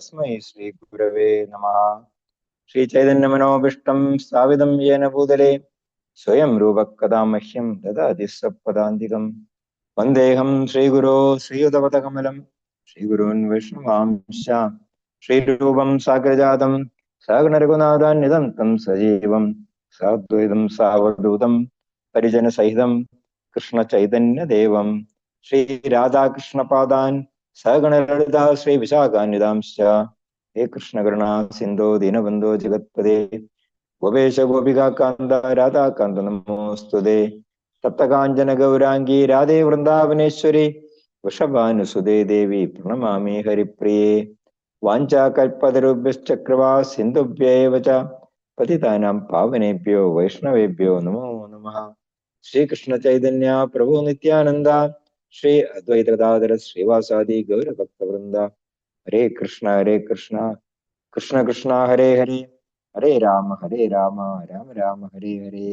तस्मै श्रीगुरवे नमः। श्रीचैतन्यमनोभीष्टं स्थापितं येन भूतले स्वयं रूपः कदा मह्यं ददाति सपदान्तिकं। वन्देऽहं श्रीगुरो श्रीयुतपदकमलं श्रीगुरून् वैष्णवांश्च श्रीरूपं साग्रजातं सागररघुनाथान्वितं तं सजीवं साद्वैतं सावधूतं परिजनसहितं कृष्णचैतन्यदेवं श्रीराधाकृष्णपादान् सगणललिता श्रीविशाखान्वितांश्च। हे कृष्णकरुणा सिन्धो दीनबन्धो जगत्पदे गोपेश गोपिका कान्त राधा कान्त नमोऽस्तुते। तप्तकाञ्चन गौराङ्गी राधे वृन्दावनेश्वरी वृषभानुसुते देवी प्रणमामि हरिप्रिये। वाञ्छाकल्पतरुभ्यश्च कृपा सिन्धुभ्य एव च पतितानां पावनेभ्यो वैष्णवेभ्यो नमो नमः। श्रीकृष्ण चैतन्य प्रभु नित्यानंद श्री अद्वैत गदाधर श्रीवासादि गौरभक्तवृंद हरे कृष्ण कृष्ण कृष्ण हरे हरे हरे राम राम राम हरे हरे।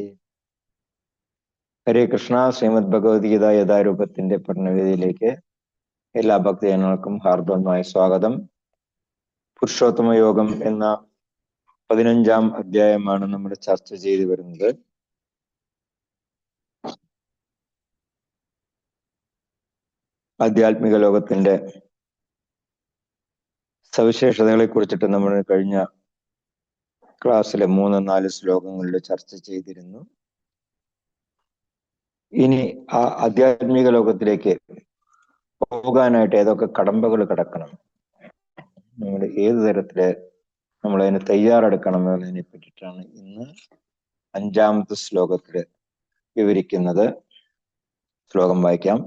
ഹരേ കൃഷ്ണ. ശ്രീമദ് ഭഗവത്ഗീത യഥാരൂപത്തിന്റെ പഠനവേദിയിലേക്ക് എല്ലാ ഭക്തജനങ്ങൾക്കും ഹാർദവമായ സ്വാഗതം. പുരുഷോത്തമ യോഗം എന്ന 15ാം അധ്യായമാണ് നമ്മൾ ചർച്ച ചെയ്തു വരുന്നത്. ആധ്യാത്മിക ലോകത്തിന്റെ സവിശേഷതകളെ കുറിച്ചിട്ട് നമ്മൾ കഴിഞ്ഞ ക്ലാസ്സിലെ 3-4 ശ്ലോകങ്ങളിൽ ചർച്ച ചെയ്തിരുന്നു. ഇനി ആ ആധ്യാത്മിക ലോകത്തിലേക്ക് പോകാനായിട്ട് ഏതൊക്കെ കടമ്പകൾ കടക്കണം, നമ്മൾ ഏത് തരത്തില് നമ്മളതിന് തയ്യാറെടുക്കണം എന്നതിനെ പറ്റിയിട്ടാണ് ഇന്ന് 5ാമത്തെ ശ്ലോകത്തില് വിവരിക്കുന്നത്. ശ്ലോകം വായിക്കാം.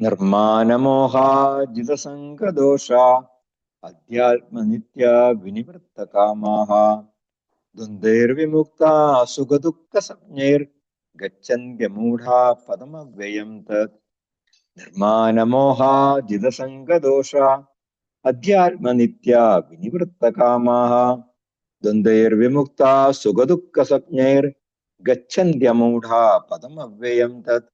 നിർമാനമോഹാജിതസംഗദോഷ അധ്യാത്മനിത്യ വിനിവൃത്തകാമാഃ ദ്വന്ദ്വൈർവിമുക്താ സുഖദുഃഖസംജ്ഞൈർ ഗച്ഛന്ത്യമൂഢാ പദമവ്യയം തത്. നിർമാനമോഹാജിതസംഗദോഷ അധ്യാത്മനിത്യ വിനിവൃത്തകാമാഃ ദ്വന്ദ്വൈർവിമുക്താ സുഖദുഃഖസംജ്ഞൈർ ഗച്ഛന്ത്യമൂഢാ പദമവ്യയം തത്.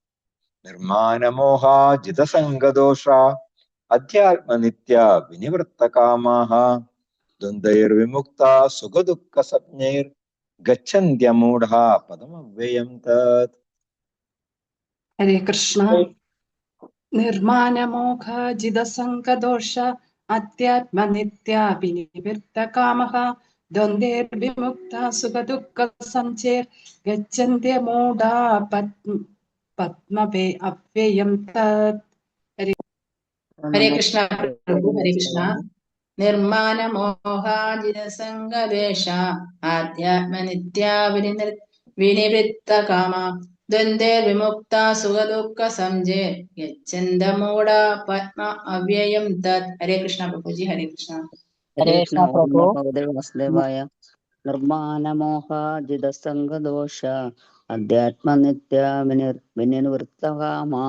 നിർമാനമോഹാജിതസംഗദോഷ അധ്യാത്മനിത്യ വിനിവൃത്തകാമാഃ ദ്വന്ദ്വൈർവിമുക്താ സുഖദുഃഖസംജ്ഞൈർ ഗച്ഛന്ത്യമൂഢാ പദമവ്യയം തത്. ഹരേ കൃഷ്ണ. നിർമാനമോഹാജിതസംഗദോഷ അധ്യാത്മനിത്യ വിനിവൃത്തകാമഃ ദ്വന്ദ്വൈർവിമുക്താ സുഖദുഃഖസംജ്ഞൈർ ഗച്ഛന്ത്യമൂഢാ പദ്മവേ അവ്യയം തത്. ഹരേ കൃഷ്ണ പ്രഭു. ഹരേ കൃഷ്ണ. നിർമാനമോഹാജിതസംഗദോഷ ആധ്യാത്മനിത്യാ വിനിവൃത്തകാമ ദ്വന്ദ്വൈർവിമുക്താ സുഖദുഃഖസംജ്ഞൈർ ഗച്ഛന്തമൂഢാ പദ്മ അവ്യയം തത്. ഹരേ കൃഷ്ണ പ്രഭുജി. ഹരേ കൃഷ്ണ. ഹരേ കൃഷ്ണ പ്രഭു. വാസുദേവായ. നിർമാനമോഹാജിതസംഗദോഷ അധ്യാത്മനിത്യ വിനിവൃത്തകാമാ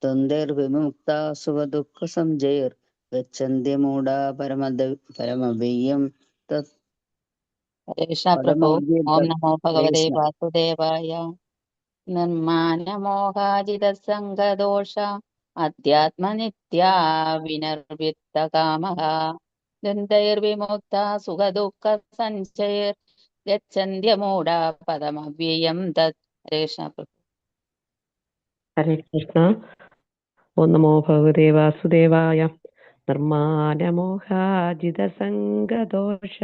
ദ്വന്ദ്വൈർവിമുക്താ സുഖദുഃഖസംജ്ഞൈർ ഗച്ഛന്ത്യമൂഢാ പരമവ്യയം തത്. ഹരേ കൃഷ്ണ പ്രഭു. ഓം നമോ ഭഗവതേ വാസുദേവായ. നിർമാനമോഹാജിതസംഗദോഷ അധ്യാത്മനിത്യാ വിനിവൃത്തകാമഃ ദ്വന്ദ്വൈർവിമുക്താ സുഖദുഃഖസംജ്ഞൈർ ഗച്ഛന്ത്യമൂഢാ പദമവ്യയം തത്. ഹരേ കൃഷ്ണ പ്രഭു. ഹരേ കൃഷ്ണ. ഓം നമോ ഭഗവതേ വാസുദേവായ. നിർമാനമോഹാജിതസംഗദോഷ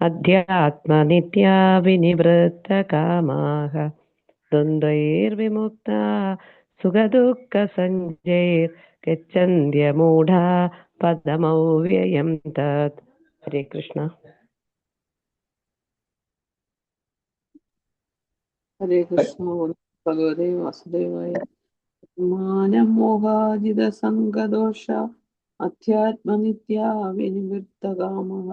അധ്യാത്മനിത്യാ വിനിവൃത്തകാമാഃ ദ്വന്ദ്വൈർവിമുക്താ സുഖദുഃഖസംജ്ഞൈർ ഗച്ഛന്ത്യമൂഢാ പദമവ്യയം തത്. ഹരേ കൃഷ്ണ. ഹരേ കൃഷ്ണ. ഭഗവതേ വാസുദേവായ. നിർമാനമോഹാജിതസംഗദോഷ അധ്യാത്മനിത്യാ വിനിവൃത്തകാമഃ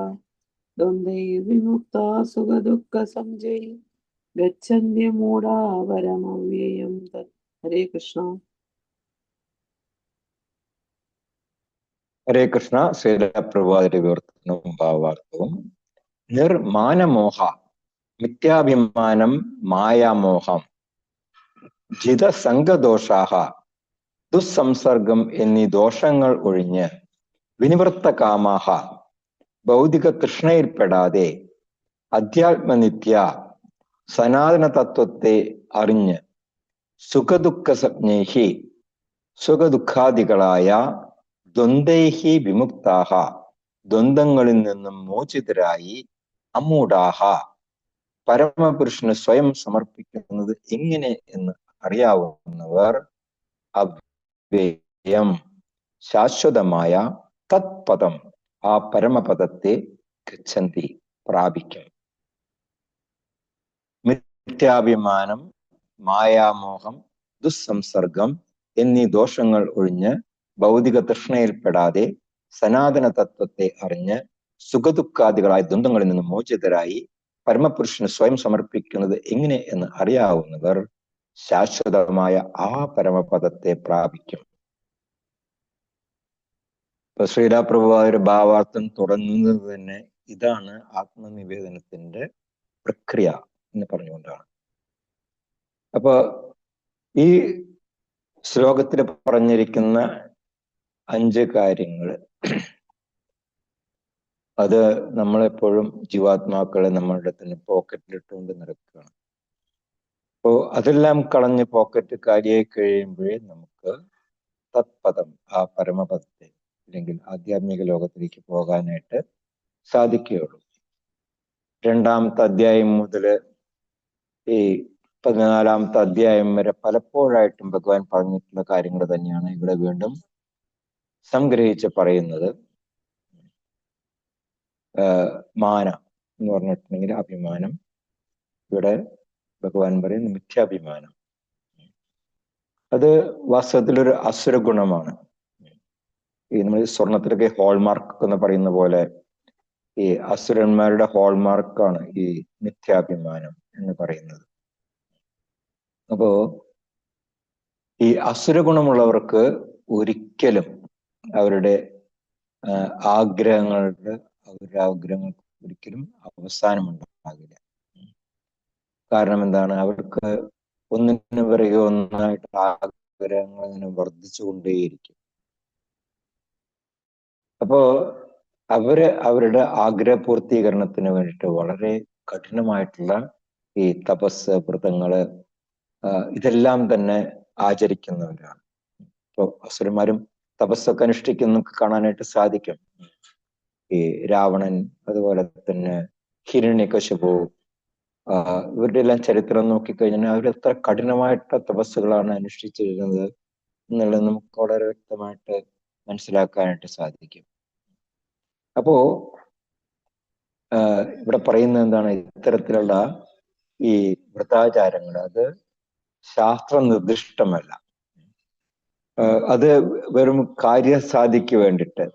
ദ്വന്ദ്വൈർവിമുക്താ സുഖദുഃഖസംജ്ഞൈർ ഗച്ഛന്ത്യമൂഢാ പരമവ്യയം തത്. ഹരേ കൃഷ്ണ. ഹരേ കൃഷ്ണ. ശ്രീലപ്രഭാതിന്റെ വിവർത്തനവും ഭാവാർത്ഥവും. നിർമാനമോഹ മിഥ്യാഭിമാനം മായാമോഹം ജിതസംഗദോഷാഹ ദുസ്സംസർഗം എന്നീ ദോഷങ്ങൾ ഒഴിഞ്ഞ് വിനിവൃത്ത കാമാഹ ഭൗതിക തൃഷ്ണയിൽപ്പെടാതെ അധ്യാത്മനിത്യ സനാതന തത്വത്തെ അറിഞ്ഞ് സുഖദുഃഖ സംജ്ഞേഹി സുഖദുഃഖാദികളായ ദ്വന്ദ്വൈഹി വിമുക്താഹ ദ്വന്ദ്ങ്ങളിൽ നിന്നും മോചിതരായി അമൂഢാഹ പരമപുരുഷന് സ്വയം സമർപ്പിക്കുന്നത് എങ്ങനെ എന്ന് അറിയാവുന്നവർ അവ്യയം ശാശ്വതമായ തത്പദം ആ പരമപദത്തെ ഗച്ഛന്തി പ്രാപിക്കും. മിഥ്യാഭിമാനം, മായാമോഹം, ദുസ്സംസർഗം എന്നീ ദോഷങ്ങൾ ഒഴിഞ്ഞ് ഭൗതിക തൃഷ്ണയിൽപ്പെടാതെ സനാതന തത്വത്തെ അറിഞ്ഞ് സുഖദുഃഖാദികളായ ദ്വന്ദ്ങ്ങളിൽ നിന്ന് മോചിതരായി പരമപുരുഷന് സ്വയം സമർപ്പിക്കുന്നത് എങ്ങനെ എന്ന് അറിയാവുന്നവർ ശാശ്വതമായ ആ പരമപദത്തെ പ്രാപിക്കും. ഇപ്പൊ ശ്രീലാപ്രഭുവായ ഭാവാർത്ഥം തുടങ്ങുന്നത് തന്നെ ഇതാണ് ആത്മനിവേദനത്തിന്റെ പ്രക്രിയ എന്ന് പറഞ്ഞുകൊണ്ടാണ്. അപ്പൊ ഈ ശ്ലോകത്തിൽ പറഞ്ഞിരിക്കുന്ന 5 കാര്യങ്ങൾ അത് നമ്മളെപ്പോഴും ജീവാത്മാക്കളെ നമ്മളുടെ തന്നെ പോക്കറ്റിലിട്ടുകൊണ്ട് നടക്കുകയാണ്. അപ്പോ അതെല്ലാം കളഞ്ഞ് പോക്കറ്റ് കാര്യമായി കഴിയുമ്പോഴേ നമുക്ക് തത്പദം ആ പരമപദത്തെ അല്ലെങ്കിൽ ആധ്യാത്മിക ലോകത്തിലേക്ക് പോകാനായിട്ട് സാധിക്കുകയുള്ളൂ. 2ാമത്തെ അധ്യായം മുതൽ ഈ 14ാമത്തെ അധ്യായം വരെ പലപ്പോഴായിട്ടും ഭഗവാൻ പറഞ്ഞിട്ടുള്ള കാര്യങ്ങൾ തന്നെയാണ് ഇവിടെ വീണ്ടും സംഗ്രഹിച്ച് പറയുന്നത്. മാന എന്ന് പറഞ്ഞിട്ടുണ്ടെങ്കിൽ അഭിമാനം, ഇവിടെ ഭഗവാൻ പറയുന്ന മിഥ്യാഭിമാനം, അത് വാസ്തവത്തിലൊരു അസുര ഗുണമാണ്. ഈ നമ്മൾ സ്വർണത്തിലൊക്കെ ഹോൾമാർക്ക് എന്ന് പറയുന്ന പോലെ ഈ അസുരന്മാരുടെ ഹോൾമാർക്കാണ് ഈ മിഥ്യാഭിമാനം എന്ന് പറയുന്നത്. അപ്പോ ഈ അസുര ഗുണമുള്ളവർക്ക് ഒരിക്കലും അവരുടെ ആഗ്രഹങ്ങൾക്ക് ഒരിക്കലും അവസാനം ഉണ്ടാകില്ല. കാരണം എന്താണ്? അവർക്ക് ഒന്നിനു പിറകെ ഒന്നായിട്ട് ആഗ്രഹങ്ങൾ അങ്ങനെ വർദ്ധിച്ചുകൊണ്ടേയിരിക്കും. അപ്പോ അവരുടെ ആഗ്രഹ പൂർത്തീകരണത്തിന് വേണ്ടിയിട്ട് വളരെ കഠിനമായിട്ടുള്ള ഈ തപസ് വ്രതങ്ങള് ഇതെല്ലാം തന്നെ ആചരിക്കുന്നവരാണ്. ഇപ്പൊ അസുരന്മാരും തപസ്സൊക്കെ അനുഷ്ഠിക്കുന്ന കാണാനായിട്ട് സാധിക്കും. ഈ രാവണൻ, അതുപോലെ തന്നെ ഹിരണ്യകശിപു, ഇവരുടെ എല്ലാം ചരിത്രം നോക്കിക്കഴിഞ്ഞാൽ അവർ എത്ര കഠിനമായിട്ട് തപസ്സുകളാണ് അനുഷ്ഠിച്ചിരുന്നത് എന്നുള്ളത് നമുക്ക് വളരെ വ്യക്തമായിട്ട് മനസ്സിലാക്കാനായിട്ട് സാധിക്കും. അപ്പോ ഇവിടെ പറയുന്നത് എന്താണ്? ഇത്തരത്തിലുള്ള ഈ വ്രതാചാരങ്ങൾ അത് ശാസ്ത്ര നിർദ്ദിഷ്ടമല്ല. അത് വെറും കാര്യസാധിക്ക് വേണ്ടിയിട്ട്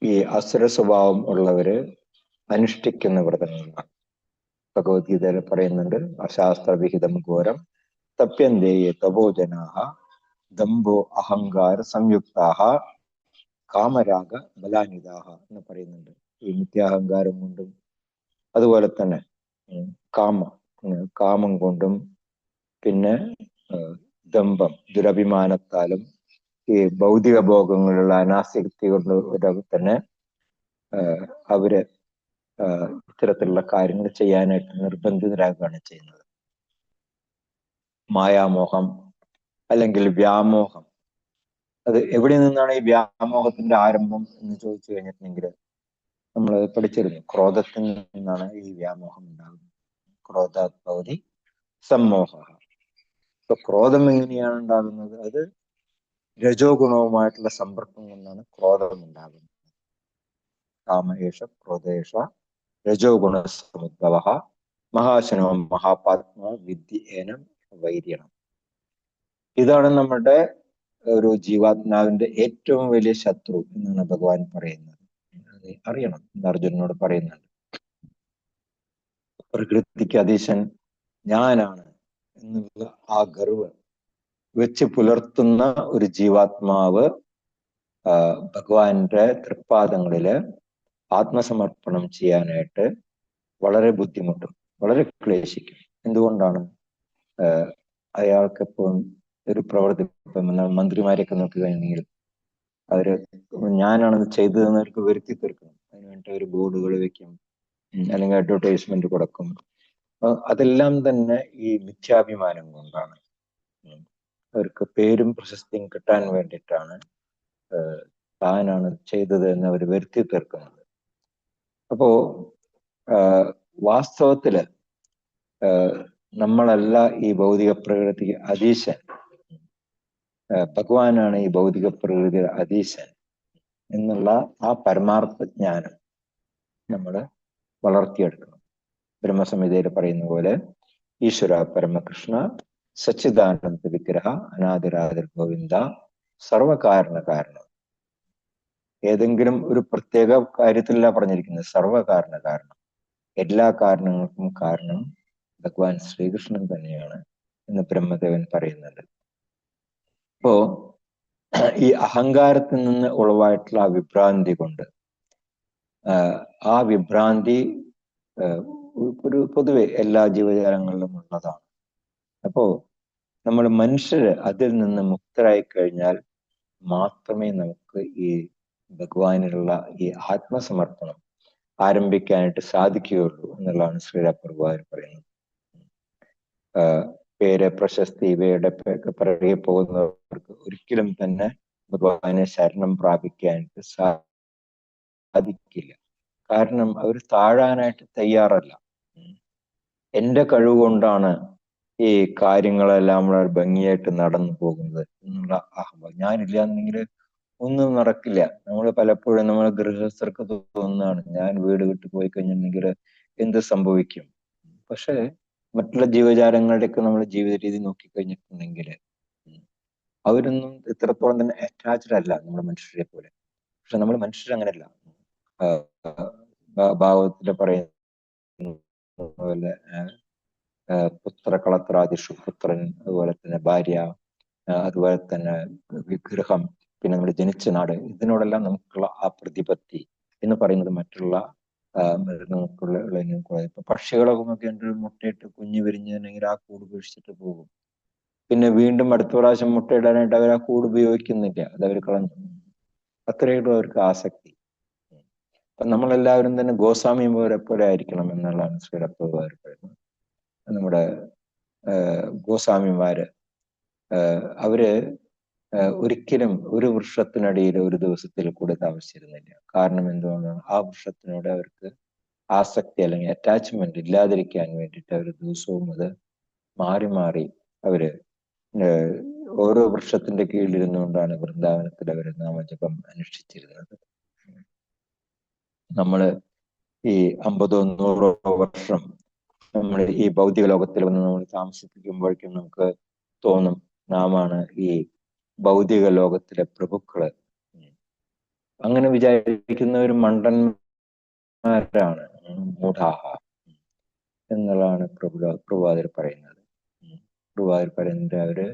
ഈ അസുര സ്വഭാവം ഉള്ളവര് അനുഷ്ഠിക്കുന്ന വ്രതങ്ങളാണ്. ഭഗവത്ഗീതയിൽ പറയുന്നുണ്ട്, അശാസ്ത്രവിഹിതം ഘോരം തപ്യന്തേയ തപോജനാഹ ദംഭോ അഹങ്കാര സംയുക്താഹ കാമരാഗ ബലാനിതാഹ എന്ന് പറയുന്നുണ്ട്. ഈ നിത്യാഹങ്കാരം കൊണ്ടും അതുപോലെ തന്നെ കാമം കൊണ്ടും പിന്നെ ദമ്പം ദുരഭിമാനത്താലും ഈ ഭൗതിക ഭോഗങ്ങളുള്ള അനാസക്തി കൊണ്ട് തന്നെ അവര് ഇത്തരത്തിലുള്ള കാര്യങ്ങൾ ചെയ്യാനായിട്ട് നിർബന്ധിതരാകുകയാണ് ചെയ്യുന്നത്. മായാമോഹം അല്ലെങ്കിൽ വ്യാമോഹം, അത് എവിടെ നിന്നാണ് ഈ വ്യാമോഹത്തിന്റെ ആരംഭം എന്ന് ചോദിച്ചു കഴിഞ്ഞിട്ടുണ്ടെങ്കിൽ നമ്മൾ പഠിച്ചിരുന്നു, ക്രോധത്തിൽ നിന്നാണ് ഈ വ്യാമോഹം ഉണ്ടാകുന്നത്. ക്രോധാത് ഭവതി സമ്മോഹ. ഇപ്പൊ ക്രോധം എങ്ങനെയാണ് ഉണ്ടാകുന്നത്? അത് രജോ ഗുണവുമായിട്ടുള്ള സമ്പർക്കം കൊണ്ടാണ് ക്രോധം ഉണ്ടാകുന്നത്. കാമേഷ ക്രോധേഷ രജോ ഗുണ സമുദ്ഭവ മഹാശനോ മഹാപാത്മ വിദ്യേനം വൈര്യണം. ഇതാണ് നമ്മുടെ ഒരു ജീവാത്മാവിന്റെ ഏറ്റവും വലിയ ശത്രു എന്നാണ് ഭഗവാൻ പറയുന്നത്. അത് അറിയണം എന്ന് അർജുനനോട് പറയുന്നുണ്ട്. പ്രകൃതിക്ക് അതീശൻ ഞാനാണ് എന്നുള്ള ആ ഗർവ് വെച്ച് പുലർത്തുന്ന ഒരു ജീവാത്മാവ് ഭഗവാന്റെ തൃപ്പാദങ്ങളില് ആത്മസമർപ്പണം ചെയ്യാനായിട്ട് വളരെ ബുദ്ധിമുട്ടും വളരെ ക്ലേശിക്കും. എന്തുകൊണ്ടാണ്? അയാൾക്ക് എപ്പോഴും ഒരു പ്രവൃത്തി, മന്ത്രിമാരെയൊക്കെ നോക്കി കഴിഞ്ഞെങ്കിൽ അവര് ഞാനാണത് ചെയ്തതെന്ന് അവർക്ക് വരുത്തി തീർക്കണം. അതിനുവേണ്ടി ഒരു ബോർഡുകൾ വെക്കും, അല്ലെങ്കിൽ അഡ്വർടൈസ്മെന്റ് കൊടുക്കും. അതെല്ലാം തന്നെ ഈ മിഥ്യാഭിമാനം കൊണ്ടാണ്. അവർക്ക് പേരും പ്രശസ്തിയും കിട്ടാൻ വേണ്ടിയിട്ടാണ് താനാണ് ചെയ്തത് എന്ന് അവർ വരുത്തി തീർക്കുന്നത്. അപ്പോ വാസ്തവത്തില് നമ്മളല്ല ഈ ഭൗതിക പ്രകൃതി അധീശൻ, ഭഗവാനാണ് ഈ ഭൗതിക പ്രകൃതി അധീശൻ എന്നുള്ള ആ പരമാർത്ഥ ജ്ഞാനം നമ്മൾ വളർത്തിയെടുക്കണം. ബ്രഹ്മസംഹിതയിൽ പറയുന്ന പോലെ ഈശ്വര പരമകൃഷ്ണ സച്ചിദാനന്ദ വിഗ്രഹ അനാദിരാദിർ ഗോവിന്ദ സർവകാരണ കാരണം. ഏതെങ്കിലും ഒരു പ്രത്യേക കാര്യത്തിലല്ല പറഞ്ഞിരിക്കുന്നത്, സർവകാരണ കാരണം. എല്ലാ കാരണങ്ങൾക്കും കാരണം ഭഗവാൻ ശ്രീകൃഷ്ണൻ തന്നെയാണ് എന്ന് ബ്രഹ്മദേവൻ പറയുന്നുണ്ട്. അപ്പോ ഈ അഹങ്കാരത്തിൽ നിന്ന് ഉളവായിട്ടുള്ള ആ വിഭ്രാന്തി കൊണ്ട്, ആ വിഭ്രാന്തി ഒരു പൊതുവെ എല്ലാ ജീവജാലങ്ങളിലും ഉള്ളതാണ്. അപ്പോ നമ്മൾ മനുഷ്യര് അതിൽ നിന്ന് മുക്തരായി കഴിഞ്ഞാൽ മാത്രമേ നമുക്ക് ഈ ഭഗവാനിലുള്ള ഈ ആത്മസമർപ്പണം ആരംഭിക്കാനായിട്ട് സാധിക്കുകയുള്ളൂ എന്നുള്ളതാണ് ശ്രീരാപ്രഭുവാർ പറയുന്നത്. പേര് പ്രശസ്തി ഇവയുടെ പിറകെ പോകുന്നവർക്ക് ഒരിക്കലും തന്നെ ഭഗവാനെ ശരണം പ്രാപിക്കാനായിട്ട് സാധിക്കില്ല. കാരണം അവർ താഴാനായിട്ട് തയ്യാറല്ല. എന്റെ കഴിവ് കൊണ്ടാണ് ഈ കാര്യങ്ങളെല്ലാം വളരെ ഭംഗിയായിട്ട് നടന്നു പോകുന്നത് എന്നുള്ള അഹംഭാവം. ഞാനില്ല എന്നെങ്കിൽ ഒന്നും നടക്കില്ല. നമ്മൾ പലപ്പോഴും നമ്മൾ ഗൃഹസ്ഥർക്ക് തോന്നുന്നതാണ്, ഞാൻ വീട് വിട്ടു പോയി കഴിഞ്ഞിട്ടുണ്ടെങ്കിൽ എന്ത് സംഭവിക്കും. പക്ഷെ മറ്റുള്ള ജീവജാലങ്ങളുടെയൊക്കെ നമ്മൾ ജീവിത രീതി നോക്കിക്കഴിഞ്ഞിട്ടുണ്ടെങ്കിൽ അവരൊന്നും ഇത്രത്തോളം തന്നെ അറ്റാച്ച്ഡ് അല്ല നമ്മുടെ മനുഷ്യരെ പോലെ. പക്ഷെ നമ്മൾ മനുഷ്യർ അങ്ങനെയല്ല. ഭാഗവത്തില് പറയുന്ന പോലെ പുത്രകളത്രാദിഷു പുത്രൻ, അതുപോലെ തന്നെ ഭാര്യ, അതുപോലെ തന്നെ വിഗ്രഹം, പിന്നെ നമ്മൾ ജനിച്ച നാട്, ഇതിനോടെല്ലാം നമുക്കുള്ള ആ പ്രതിപത്തി എന്ന് പറയുന്നത് മറ്റുള്ള മൃഗങ്ങൾക്കുള്ള ഇപ്പൊ പക്ഷികളൊക്കെ നോക്കി എൻ്റെ മുട്ടയിട്ട് കുഞ്ഞു വിരിഞ്ഞിട്ടുണ്ടെങ്കിൽ ആ കൂട് ഉപേക്ഷിച്ചിട്ട് പോകും. പിന്നെ വീണ്ടും അടുത്ത പ്രാവശ്യം മുട്ടയിടാനായിട്ട് അവർ ആ കൂട് ഉപയോഗിക്കുന്നില്ല, അത് അവർ കളഞ്ഞു. അത്രയും അവർക്ക് ആസക്തി. അപ്പൊ നമ്മളെല്ലാവരും തന്നെ ഗോസ്വാമി പോലെ ആയിരിക്കണം എന്നുള്ളതാണ് ശ്രീരപ്രഭുവാർ പറയുന്നത്. നമ്മുടെ ഗോസ്വാമിമാര് അവര് ഒരിക്കലും ഒരു വൃക്ഷത്തിനടിയിൽ ഒരു ദിവസത്തിൽ കൂടെ താമസിച്ചിരുന്നില്ല. കാരണം എന്തുകൊണ്ടാണ്? ആ വൃക്ഷത്തിനോട് അവർക്ക് ആസക്തി അല്ലെങ്കിൽ അറ്റാച്ച്മെന്റ് ഇല്ലാതിരിക്കാൻ വേണ്ടിയിട്ട് അവർ ദിവസവും അത് മാറി മാറി അവര് ഓരോ വൃക്ഷത്തിന്റെ കീഴിലിരുന്നുകൊണ്ടാണ് വൃന്ദാവനത്തിൽ അവർ നാമജപം അനുഷ്ഠിച്ചിരുന്നത്. നമ്മള് ഈ 50-100 വർഷം നമ്മൾ ഈ ഭൗതിക ലോകത്തിൽ വന്ന് നമ്മൾ താമസിപ്പിക്കുമ്പോഴേക്കും നമുക്ക് തോന്നും നാമാണ് ഈ ഭൗതിക ലോകത്തിലെ പ്രഭുക്കള്. അങ്ങനെ വിചാരിക്കുന്ന ഒരു മണ്ടന്മാരാണ്, മൂഢാഹ എന്നുള്ളതാണ് പ്രഭുവാതിർ പറയുന്നത്. പ്രഭുവാതിർ പറയുന്നത് അവര്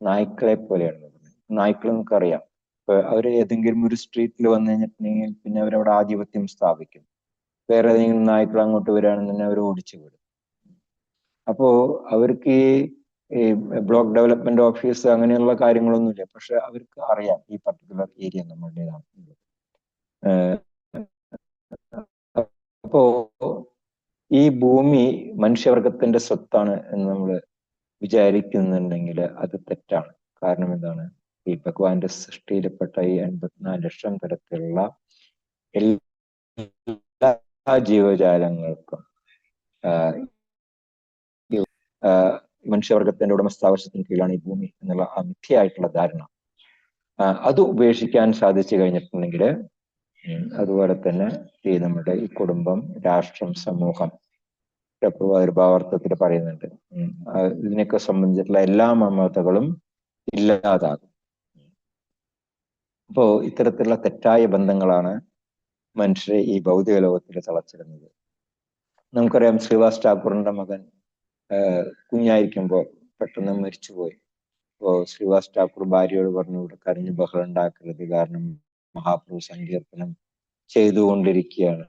നായ്ക്കളെ പോലെയാണ്. നായ്ക്കൾ നമുക്കറിയാം, ഇപ്പൊ അവര് ഏതെങ്കിലും ഒരു സ്ട്രീറ്റിൽ വന്നു കഴിഞ്ഞിട്ടുണ്ടെങ്കിൽ പിന്നെ അവരവിടെ ആധിപത്യം സ്ഥാപിക്കും. വേറെ ഏതെങ്കിലും നായ്ക്കൾ അങ്ങോട്ട് വരികയാണെന്നുണ്ടെങ്കിൽ അവർ ഓടിച്ചു വിടും. അപ്പോ അവർക്ക് ഈ ബ്ലോക്ക് ഡെവലപ്മെന്റ് ഓഫീസ് അങ്ങനെയുള്ള കാര്യങ്ങളൊന്നുമില്ല. പക്ഷെ അവർക്ക് അറിയാം ഈ പർട്ടിക്കുലർ ഏരിയ നമ്മളുടേതാണ്. അപ്പോ ഈ ഭൂമി മനുഷ്യവർഗത്തിന്റെ സ്വത്താണ് എന്ന് നമ്മൾ വിചാരിക്കുന്നുണ്ടെങ്കിൽ അത് തെറ്റാണ്. കാരണം എന്താണ്? ഈ ഭഗവാന്റെ സൃഷ്ടിയിൽപ്പെട്ട ഈ 84 ലക്ഷം തരത്തിലുള്ള എല്ലാ ജീവജാലങ്ങൾക്കും മനുഷ്യവർഗത്തിന്റെ ഉടമസ്ഥാവകാശത്തിന് കീഴിലാണ് ഈ ഭൂമി എന്നുള്ള ആ മിഥ്യയായിട്ടുള്ള ധാരണ, അത് ഉപേക്ഷിക്കാൻ സാധിച്ചു കഴിഞ്ഞിട്ടുണ്ടെങ്കിൽ അതുപോലെ തന്നെ ഈ നമ്മുടെ ഈ കുടുംബം, രാഷ്ട്രം, സമൂഹം, ഭാവാർത്ഥത്തിൽ പറയുന്നുണ്ട്, ഇതിനൊക്കെ സംബന്ധിച്ചിട്ടുള്ള എല്ലാ മമതകളും ഇല്ലാതാകും. അപ്പോ ഇത്തരത്തിലുള്ള തെറ്റായ ബന്ധങ്ങളാണ് മനുഷ്യരെ ഈ ഭൗതിക ലോകത്തിൽ തളച്ചിടുന്നത്. നമുക്കറിയാം ശ്രീവാസ് ഠാക്കൂറിന്റെ മകൻ കുഞ്ഞായിരിക്കുമ്പോൾ പെട്ടെന്ന് മരിച്ചുപോയി. അപ്പോ ശ്രീവാസ് ഠാക്കൂർ ഭാര്യയോട് പറഞ്ഞു, ഇവിടെ കരഞ്ഞ് ബഹളം ഉണ്ടാക്കരുത്, കാരണം മഹാപ്രഭു സങ്കീർത്തനം ചെയ്തുകൊണ്ടിരിക്കുകയാണ്.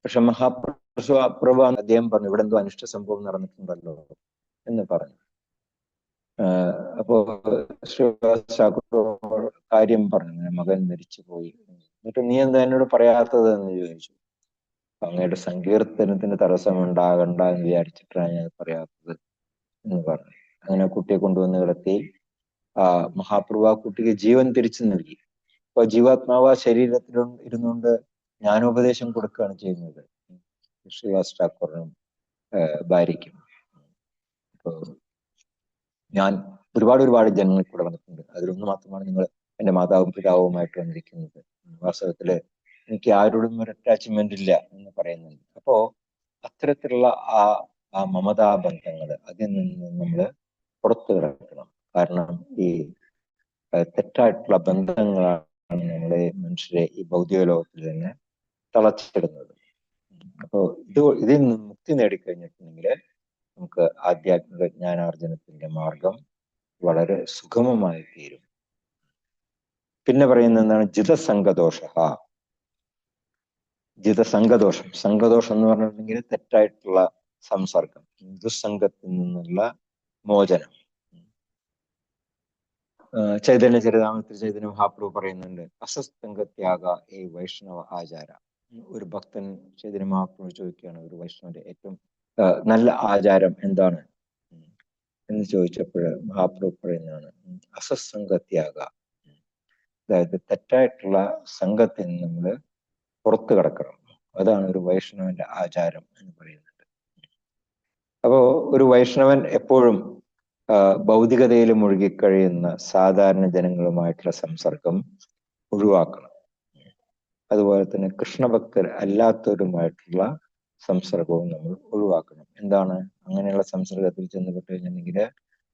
പക്ഷെ മഹാപ്രഭു അദ്ദേഹം പറഞ്ഞു, ഇവിടെ എന്തോ അനിഷ്ട സംഭവം നടന്നിട്ടുണ്ടല്ലോ എന്ന് പറഞ്ഞു. അപ്പോ ശ്രീവാസ് ഠാക്കൂർ കാര്യം പറഞ്ഞു, മകൻ മരിച്ചു പോയി, എന്നിട്ട് നീ എന്താ എന്നോട് പറയാത്തത് എന്ന് ചോദിച്ചു. അങ്ങയുടെ സങ്കീർത്തനത്തിന് തടസ്സമുണ്ടാകണ്ട എന്ന് വിചാരിച്ചിട്ടാണ് ഞാൻ പറയാത്തത് എന്ന് പറഞ്ഞു. അങ്ങനെ കുട്ടിയെ കൊണ്ടുവന്ന് കിടത്തി. മഹാപ്രഭു ആ കുട്ടിക്ക് ജീവൻ തിരിച്ചു നൽകി. അപ്പൊ ജീവാത്മാവ് ആ ശരീരത്തിൽ ഇരുന്നുകൊണ്ട് ജ്ഞാനോപദേശം കൊടുക്കുകയാണ് ചെയ്യുന്നത് ശ്രീവാസ് ഠാക്കൂറിനും ഭാര്യയ്ക്കും. അപ്പോ ഞാൻ ഒരുപാട് ജനങ്ങൾ കൂടെ വന്നിട്ടുണ്ട്. അതിലൊന്ന് മാത്രമാണ് നിങ്ങൾ എന്റെ മാതാവും പിതാവുമായിട്ട് വന്നിരിക്കുന്നത്. വാസ്തവത്തില് എനിക്ക് ആരോടും ഒരു അറ്റാച്ച്മെന്റ് ഇല്ല എന്ന് പറയുന്നുണ്ട്. അപ്പോ അത്തരത്തിലുള്ള ആ മമതാ ബന്ധങ്ങള് അതിൽ നിന്ന് നമ്മൾ പുറത്തു കിടക്കണം. കാരണം ഈ തെറ്റായിട്ടുള്ള ബന്ധങ്ങളാണ് നമ്മളെ മനുഷ്യരെ ഈ ഭൗതിക ലോകത്തിൽ തന്നെ തളച്ചിടുന്നത്. അപ്പോ ഇതിൽ നിന്ന് മുക്തി നേടിക്കഴിഞ്ഞിട്ടുണ്ടെങ്കിൽ നമുക്ക് ആധ്യാത്മിക ജ്ഞാനാർജനത്തിന്റെ മാർഗം വളരെ സുഗമമായി തീരും. പിന്നെ പറയുന്നത് എന്താണ്? ജിതസംഗദോഷ. ജിതസംഗദോഷം, സംഘദോഷം എന്ന് പറഞ്ഞിട്ടുണ്ടെങ്കിൽ തെറ്റായിട്ടുള്ള സംസർഗം, ദുസ്സംഗത്തിൽ നിന്നുള്ള മോചനം. ചൈതന്യ ചരിതാമൃതത്തിൽ ചൈതന്യ മഹാപ്രഭു പറയുന്നുണ്ട്, അസസ്തംഗത്യാഗ ഏ വൈഷ്ണവ ആചാര. ഒരു ഭക്തൻ ചൈതന്യ മഹാപ്രഭു ചോദിക്കുകയാണ്, ഒരു വൈഷ്ണവന്റെ ഏറ്റവും നല്ല ആചാരം എന്താണ് എന്ന് ചോദിച്ചപ്പോൾ മഹാപ്രഭു പറയുന്നതാണ് അസസ്സംഗത്യാഗ. അതായത് തെറ്റായിട്ടുള്ള സംഘത്തിൽ നിന്ന് നമ്മൾ പുറത്തു കടക്കണം. അതാണ് ഒരു വൈഷ്ണവന്റെ ആചാരം എന്ന് പറയുന്നത്. അപ്പോ ഒരു വൈഷ്ണവൻ എപ്പോഴും ഭൗതികതയിൽ മുഴുകിക്കഴിയുന്ന സാധാരണ ജനങ്ങളുമായിട്ടുള്ള സംസർഗം ഒഴിവാക്കണം. അതുപോലെ തന്നെ കൃഷ്ണഭക്തർ അല്ലാത്തവരുമായിട്ടുള്ള സംസർഗവും നമ്മൾ ഒഴിവാക്കണം. എന്താണ് അങ്ങനെയുള്ള സംസർഗത്തിൽ ചെന്നുപെട്ട് കഴിഞ്ഞിട്ടുണ്ടെങ്കിൽ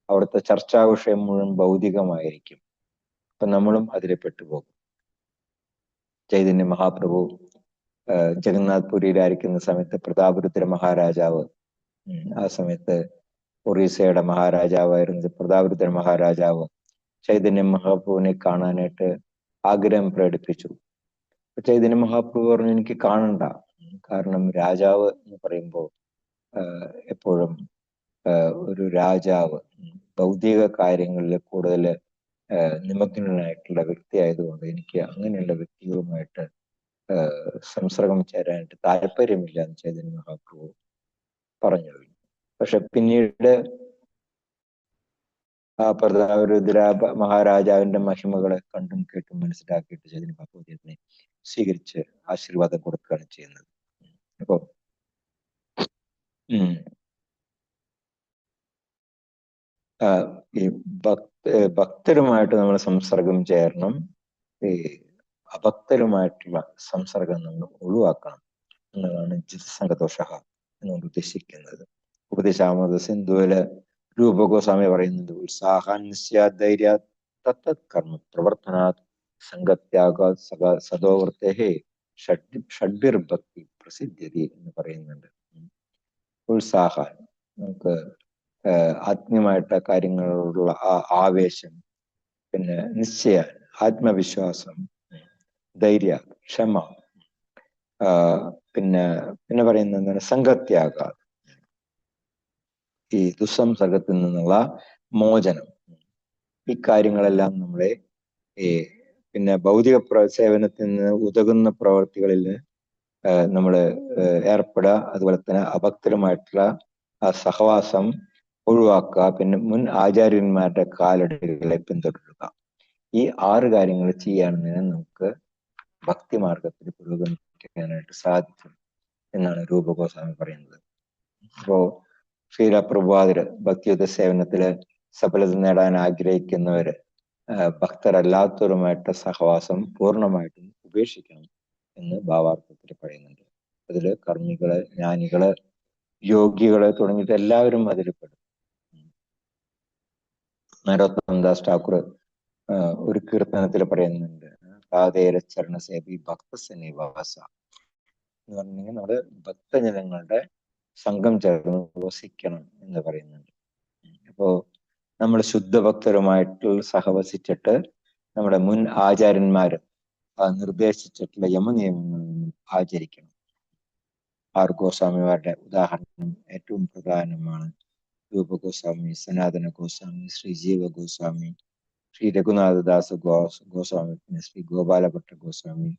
അവിടുത്തെ ചർച്ചാ വിഷയം മുഴുവൻ ഭൗതികമായിരിക്കും. അപ്പൊ നമ്മളും അതിൽ പെട്ടുപോകും. ചൈതന്യ മഹാപ്രഭു ജഗന്നാഥ് പുരിയിലായിരിക്കുന്ന സമയത്ത് പ്രതാപരുദ്ര മഹാരാജാവ്, ആ സമയത്ത് ഒറീസയുടെ മഹാരാജാവായിരുന്നത് പ്രതാപരുദ്ര മഹാരാജാവ് ചൈതന്യ മഹാപ്രഭുവിനെ കാണാനായിട്ട് ആഗ്രഹം പ്രകടിപ്പിച്ചു. ചൈതന്യ മഹാപ്രഭു പറഞ്ഞു, എനിക്ക് കാണണ്ട. കാരണം രാജാവ് എന്ന് പറയുമ്പോൾ എപ്പോഴും ഒരു രാജാവ് ഭൗതിക കാര്യങ്ങളിൽ കൂടുതൽ നിമഗ്നനായിട്ടുള്ള വ്യക്തി ആയതുകൊണ്ട് എനിക്ക് അങ്ങനെയുള്ള വ്യക്തികളുമായിട്ട് സംസർഗം ചേരാനായിട്ട് താല്പര്യമില്ല എന്ന് ചൈതന്യ മഹാപ്രഭു പറഞ്ഞു. പക്ഷെ പിന്നീട് ആ പ്രതാപരുദ്ര മഹാരാജാവിന്റെ മഹിമകളെ കണ്ടും കേട്ടും മനസ്സിലാക്കിയിട്ട് ചൈതന്യ മഹാപ്രഭു അദ്ദേഹത്തിനെ സ്വീകരിച്ച് ആശീർവാദം കൊടുക്കുകയാണ് ചെയ്യുന്നത്. അപ്പോ ഈ ഭക്തരുമായിട്ട് നമ്മൾ സംസർഗം ചേരണം. ഈ അഭക്തരുമായിട്ടുള്ള സംസർഗം നമ്മൾ ഒഴിവാക്കണം എന്നതാണ് ജിതസംഗദോഷ എന്നുകൊണ്ട് ഉദ്ദേശിക്കുന്നത്. ഉപദേശാമൃത സിന്ധുവില് രൂപഗോസ്വാമി പറയുന്നുണ്ട്, ഉത്സാഹാന്യ തത്തത് കർമ്മ പ്രവർത്തനാത് സംഗത്യാഗാത് സദോവൃത്തേ ഷഡ്ഭിർഭക്തി പ്രസിദ്ധ്യതി എന്ന് പറയുന്നുണ്ട്. ഉത്സാഹം, നമുക്ക് ആത്മീയമായിട്ട് കാര്യങ്ങളോടുള്ള ആവേശം, പിന്നെ നിശ്ചയ, ആത്മവിശ്വാസം, ധൈര്യ, ക്ഷമ, പിന്നെ പറയുന്നത് എന്താണ്? സംഘത്യാഗ, ഈ ദുസ്സംസർഗത്തിൽ നിന്നുള്ള മോചനം. ഈ കാര്യങ്ങളെല്ലാം നമ്മളെ പിന്നെ ഭൗതിക സേവനത്തിൽ നിന്ന് ഉതകുന്ന പ്രവർത്തികളിൽ നമ്മൾ ഏർപ്പെടുക. അതുപോലെ തന്നെ അഭക്തരുമായിട്ടുള്ള ആ സഹവാസം ഒഴിവാക്കുക. പിന്നെ മുൻ ആചാര്യന്മാരുടെ കാലടികളെ പിന്തുടരുക. ഈ 6 കാര്യങ്ങൾ ചെയ്യുകയാണെന്ന് നമുക്ക് ഭക്തിമാർഗത്തിൽ പുരോഗമിക്കാനായിട്ട് സാധിക്കും എന്നാണ് രൂപഗോസ്വാമി പറയുന്നത്. അപ്പോ ശ്രീല പ്രഭുപാദര് ഭക്തിയുദ്ധ സേവനത്തില് സഫലത നേടാൻ ആഗ്രഹിക്കുന്നവര് ഭക്തരല്ലാത്തവരുമായിട്ട് സഹവാസം പൂർണ്ണമായിട്ടും ഉപേക്ഷിക്കണം എന്ന് ഭാവാർത്ഥത്തിൽ പറയുന്നുണ്ട്. അതില് കർമ്മികള്, ജ്ഞാനികള്, യോഗികള് തുടങ്ങിയിട്ട് എല്ലാവരും അതിൽ പെടും. നരോത്തമദാസ് ഠാക്കൂർ ഒരു കീർത്തനത്തിൽ പറയുന്നുണ്ട്, താതേര ചരണസേവി ഭക്തസന്നിവാസ എന്ന് പറഞ്ഞെങ്കിൽ നമ്മള് ഭക്തജനങ്ങളുടെ സംഘം ചേർന്ന് വസിക്കണം എന്ന് പറയുന്നുണ്ട്. അപ്പോ നമ്മൾ ശുദ്ധഭക്തരുമായിട്ട് സഹവസിച്ചിട്ട് നമ്മുടെ മുൻ ആചാര്യന്മാര് നിർദ്ദേശിച്ചിട്ടുള്ള യമനിയമങ്ങൾ ആചരിക്കണം. ആർ ഗോസ്വാമിമാരുടെ ഉദാഹരണം ഏറ്റവും പ്രധാനമാണ്. രൂപ ഗോസ്വാമി, സനാതന ഗോസ്വാമി, ശ്രീ ജീവ ഗോസ്വാമി, ശ്രീ രഘുനാഥദാസ് ഗോസ്വാമി, പിന്നെ ശ്രീ ഗോപാലഭട്ട ഗോസ്വാമി,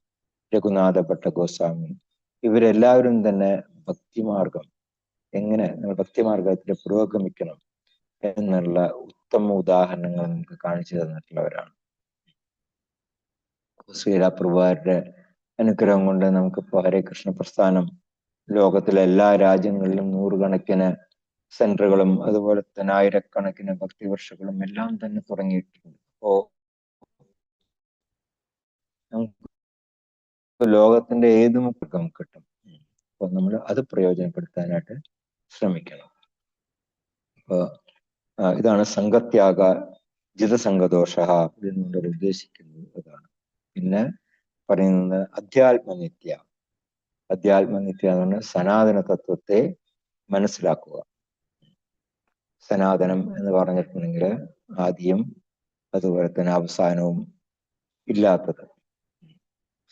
രഘുനാഥ ഭട്ട ഗോസ്വാമി, ഇവരെല്ലാവരും തന്നെ ഭക്തിമാർഗം എങ്ങനെ നമ്മൾ ഭക്തിമാർഗത്തിൽ പുരോഗമിക്കണം എന്നുള്ള ഉത്തമ ഉദാഹരണങ്ങൾ നമുക്ക് കാണിച്ചു തന്നിട്ടുള്ളവരാണ്. ശ്രീരാപ്രഭുവാരുടെ അനുഗ്രഹം കൊണ്ട് നമുക്കിപ്പോ ഹരേ കൃഷ്ണ പ്രസ്ഥാനം ലോകത്തിലെ എല്ലാ രാജ്യങ്ങളിലും നൂറുകണക്കിന് സെന്ററുകളും അതുപോലെ തന്നെ ആയിരക്കണക്കിന് ഭക്തിവർഷകളും എല്ലാം തന്നെ തുടങ്ങിയിട്ടുണ്ട്. അപ്പോ നമുക്ക് ലോകത്തിന്റെ ഏത് മുഖം കിട്ടും. അപ്പൊ നമ്മൾ അത് പ്രയോജനപ്പെടുത്താനായിട്ട് ശ്രമിക്കണം. അപ്പൊ ഇതാണ് സംഘത്യാഗ ജിതസംഘദോഷ എന്നുകൊണ്ട് ഉദ്ദേശിക്കുന്നത് അതാണ്. പിന്നെ പറയുന്നത് അധ്യാത്മനിത്യ. അധ്യാത്മനിത്യ എന്ന് പറഞ്ഞാൽ സനാതന തത്വത്തെ മനസ്സിലാക്കുക. സനാതനം എന്ന് പറഞ്ഞിട്ടുണ്ടെങ്കിൽ ആദ്യം അതുപോലെ തന്നെ അവസാനവും ഇല്ലാത്തത്.